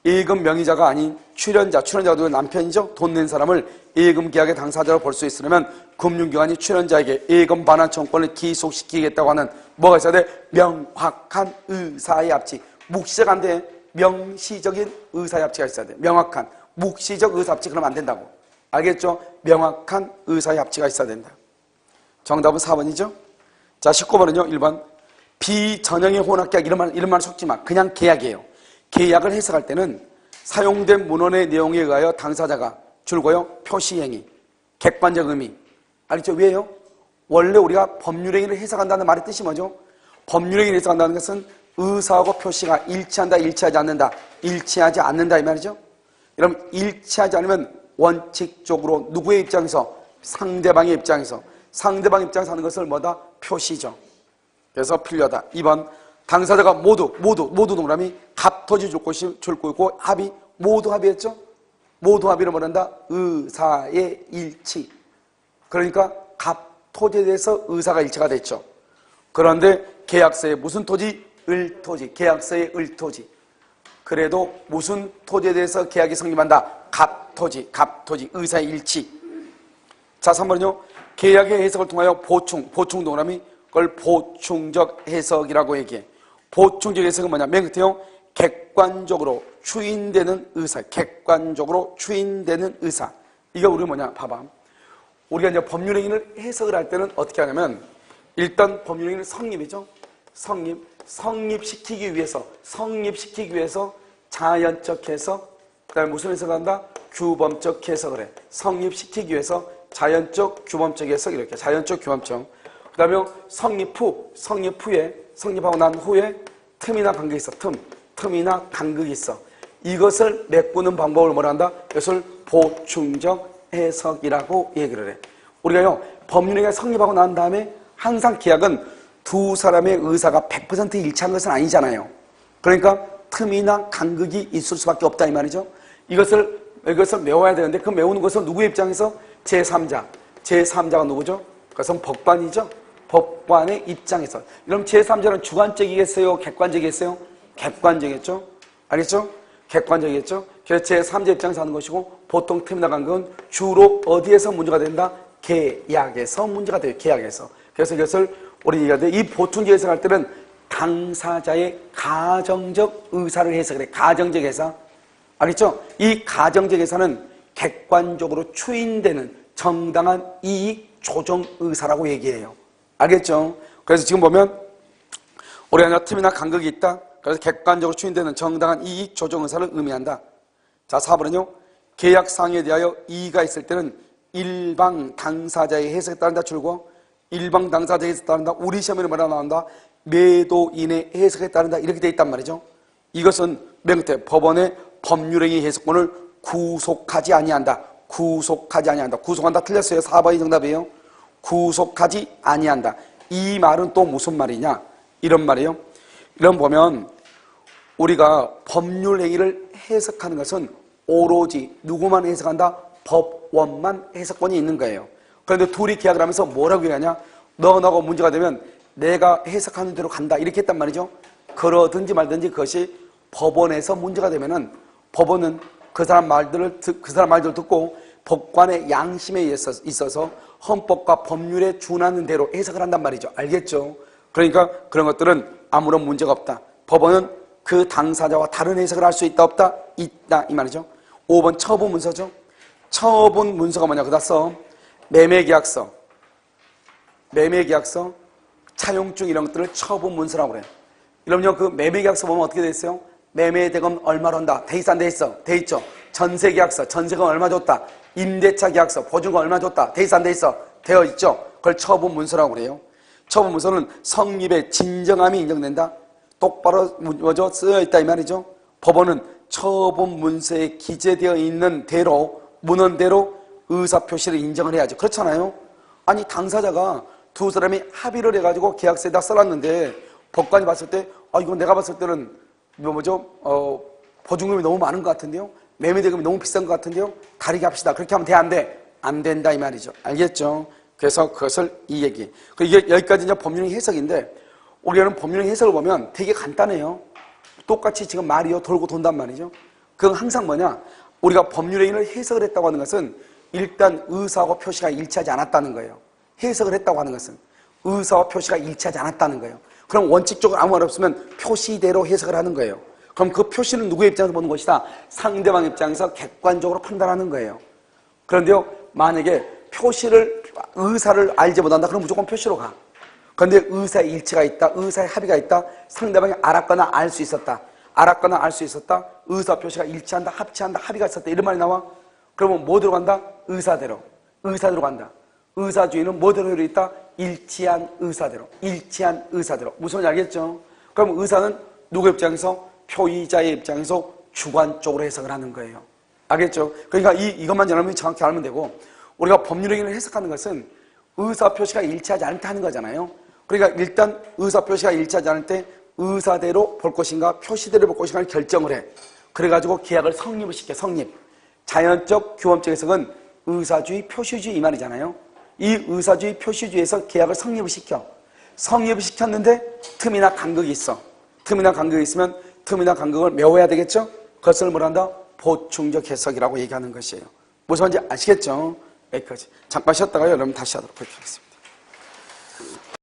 Speaker 1: 예금 명의자가 아닌 출연자가 누구 남편이죠? 돈 낸 사람을 예금 계약의 당사자로 볼 수 있으려면 금융기관이 출연자에게 예금 반환 청구권을 기속시키겠다고 하는 뭐가 있어야 돼? 명확한 의사의 합치. 묵시적 안 돼. 명시적인 의사의 합치가 있어야 돼. 명확한 묵시적 의사 합치 그러면 안 된다고. 알겠죠? 명확한 의사의 합치가 있어야 된다. 정답은 4번이죠? 자, 19번은요. 1번. 비전형의 혼합계약 이런 말 속지 마. 그냥 계약이에요. 계약을 해석할 때는 사용된 문헌의 내용에 의하여 당사자가 줄고요. 표시행위, 객관적 의미. 알겠죠? 왜요? 원래 우리가 법률행위를 해석한다는 말의 뜻이 뭐죠? 법률행위를 해석한다는 것은 의사하고 표시가 일치한다, 일치하지 않는다. 일치하지 않는다 이 말이죠. 여러분 일치하지 않으면 원칙적으로 누구의 입장에서? 상대방의 입장에서 하는 것을 뭐다? 표시죠. 그래서 필요하다. 2번 당사자가 모두 동그라미 갑토지 줄 거고 합의 모두 합의했죠? 모두 합의를 뭐란다? 의사의 일치. 그러니까 갑토지에 대해서 의사가 일치가 됐죠. 그런데 계약서에 무슨 토지? 을토지. 계약서에 을토지. 그래도 무슨 토지에 대해서 계약이 성립한다? 갑토지. 의사의 일치. 자, 3번은요. 계약의 해석을 통하여 보충 동그라미 그걸 보충적 해석이라고 얘기해. 보충적 해석은 뭐냐? 맨 끝에요. 객관적으로 추인되는 의사. 이게 우리 뭐냐? 봐봐. 우리가 이제 법률행위를 해석을 할 때는 어떻게 하냐면 일단 법률행위는 성립이죠. 성립시키기 위해서 자연적 해석, 그 다음에 무슨 해석을 한다? 규범적 해석을 해. 성립시키기 위해서 자연적, 규범적 해석 이렇게. 자연적, 규범적. 그 다음에 성립하고 난 후에 틈이나 간극이 있어. 틈이나 간극이 있어. 이것을 메꾸는 방법을 뭐라 한다? 이것을 보충적 해석이라고 얘기를 해. 우리가요, 법률행위가 성립하고 난 다음에 항상 계약은 두 사람의 의사가 100% 일치한 것은 아니잖아요. 그러니까 틈이나 간극이 있을 수밖에 없다 이 말이죠. 이것을 메워야 되는데 그 메우는 것은 누구의 입장에서? 제3자가 누구죠? 그것은 법관이죠. 법관의 입장에서. 그럼 제3자는 주관적이겠어요? 객관적이겠어요? 객관적이겠죠? 알겠죠? 객관적이겠죠? 그래서 제3자 입장에서 하는 것이고 보통 틈이나 간극은 주로 어디에서 문제가 된다? 계약에서 문제가 돼요. 계약에서. 그래서 이것을 우리 얘기하는데 이 보충적 해석할 때는 당사자의 가정적 의사를 해석을 해. 가정적 해석. 알겠죠? 이 가정적 해석은 객관적으로 추인되는 정당한 이익 조정 의사라고 얘기해요. 알겠죠? 그래서 지금 보면 우리가 틈이나 간극이 있다. 그래서 객관적으로 추인되는 정당한 이익 조정 의사를 의미한다. 자, 4번은요. 계약 사항에 대하여 이의가 있을 때는 일방 당사자의 해석에 따른다 줄고 일방 당사자의 해석에 따른다. 우리 시험에는 뭐라 나온다? 매도인의 해석에 따른다. 이렇게 돼 있단 말이죠. 이것은 맨 끝에 법원의 법률행위 해석권을 구속하지 아니한다. 구속한다. 틀렸어요. 4번이 정답이에요. 구속하지 아니한다. 이 말은 또 무슨 말이냐? 이런 말이에요. 이런 보면 우리가 법률행위를 해석하는 것은 오로지 누구만 해석한다? 법원만 해석권이 있는 거예요. 그런데 둘이 계약을 하면서 뭐라고 얘기하냐? 너하고 문제가 되면 내가 해석하는 대로 간다. 이렇게 했단 말이죠. 그러든지 말든지 그것이 법원에서 문제가 되면은 법원은 그 사람 말들을 듣고 법관의 양심에 있어서 헌법과 법률에 준하는 대로 해석을 한단 말이죠. 알겠죠? 그러니까 그런 것들은 아무런 문제가 없다. 법원은 그 당사자와 다른 해석을 할 수 있다 없다? 있다 이 말이죠. 5번 처분 문서죠. 처분 문서가 뭐냐? 그다 써 매매계약서, 차용증 이런 것들을 처분 문서라고 그래요. 그럼요, 그 매매계약서 보면 어떻게 돼 있어요? 매매대금 얼마로 한다. 돼 있어, 안 돼 있어? 돼 있죠. 전세계약서, 전세금 얼마 줬다. 임대차 계약서, 보증금 얼마 줬다. 돼 있어, 안 돼 있어? 되어 있죠. 그걸 처분 문서라고 그래요. 처분 문서는 성립의 진정함이 인정된다. 똑바로 뭐죠? 쓰여 있다 이 말이죠. 법원은 처분 문서에 기재되어 있는 대로 문헌대로 의사표시를 인정을 해야죠. 그렇잖아요. 아니 당사자가 두 사람이 합의를 해가지고 계약서에다 써놨는데 법관이 봤을 때 이건 내가 봤을 때는 보증금이 너무 많은 것 같은데요. 매매대금이 너무 비싼 것 같은데요. 다르게 합시다. 그렇게 하면 돼, 안 돼? 안 된다 이 말이죠. 알겠죠? 그래서 그것을 이 얘기. 이게 여기까지 이제 법률행위 해석인데 우리는 법률행위 해석을 보면 되게 간단해요. 똑같이 지금 말이요 돌고 돈단 말이죠. 그건 항상 뭐냐? 우리가 법률행위를 해석을 했다고 하는 것은 일단 의사하고 표시가 일치하지 않았다는 거예요. 해석을 했다고 하는 것은 의사와 표시가 일치하지 않았다는 거예요. 그럼 원칙적으로 아무 말 없으면 표시대로 해석을 하는 거예요. 그럼 그 표시는 누구의 입장에서 보는 것이다? 상대방 입장에서 객관적으로 판단하는 거예요. 그런데요, 만약에 의사를 알지 못한다. 그럼 무조건 표시로 가. 그런데 의사의 일치가 있다. 의사의 합의가 있다. 상대방이 알았거나 알 수 있었다. 의사 표시가 일치한다. 합치한다. 합의가 있었다. 이런 말이 나와. 그러면 뭐 들어간다? 의사대로 간다. 의사주의는 뭐대로 있다? 일치한 의사대로. 무슨 말인지 알겠죠? 그럼 의사는 누구 입장에서? 표의자의 입장에서 주관적으로 해석을 하는 거예요. 알겠죠? 그러니까 이것만 여러분이 정확히 알면 되고, 우리가 법률행위를 해석하는 것은 의사표시가 일치하지 않을 때 하는 거잖아요. 그러니까 일단 의사표시가 일치하지 않을 때 의사대로 볼 것인가 표시대로 볼 것인가를 결정을 해. 그래가지고 계약을 성립을 시켜. 성립. 자연적 규범적 해석은 의사주의 표시주의 이 말이잖아요. 이 의사주의 표시주의에서 계약을 성립을 시켜. 성립을 시켰는데 틈이나 간극이 있어. 틈이나 간극이 있으면 틈이나 간극을 메워야 되겠죠? 그것을 뭐란다? 보충적 해석이라고 얘기하는 것이에요. 무슨 말인지 아시겠죠? 여기까지. 잠깐 쉬었다가 여러분 다시 하도록 하겠습니다.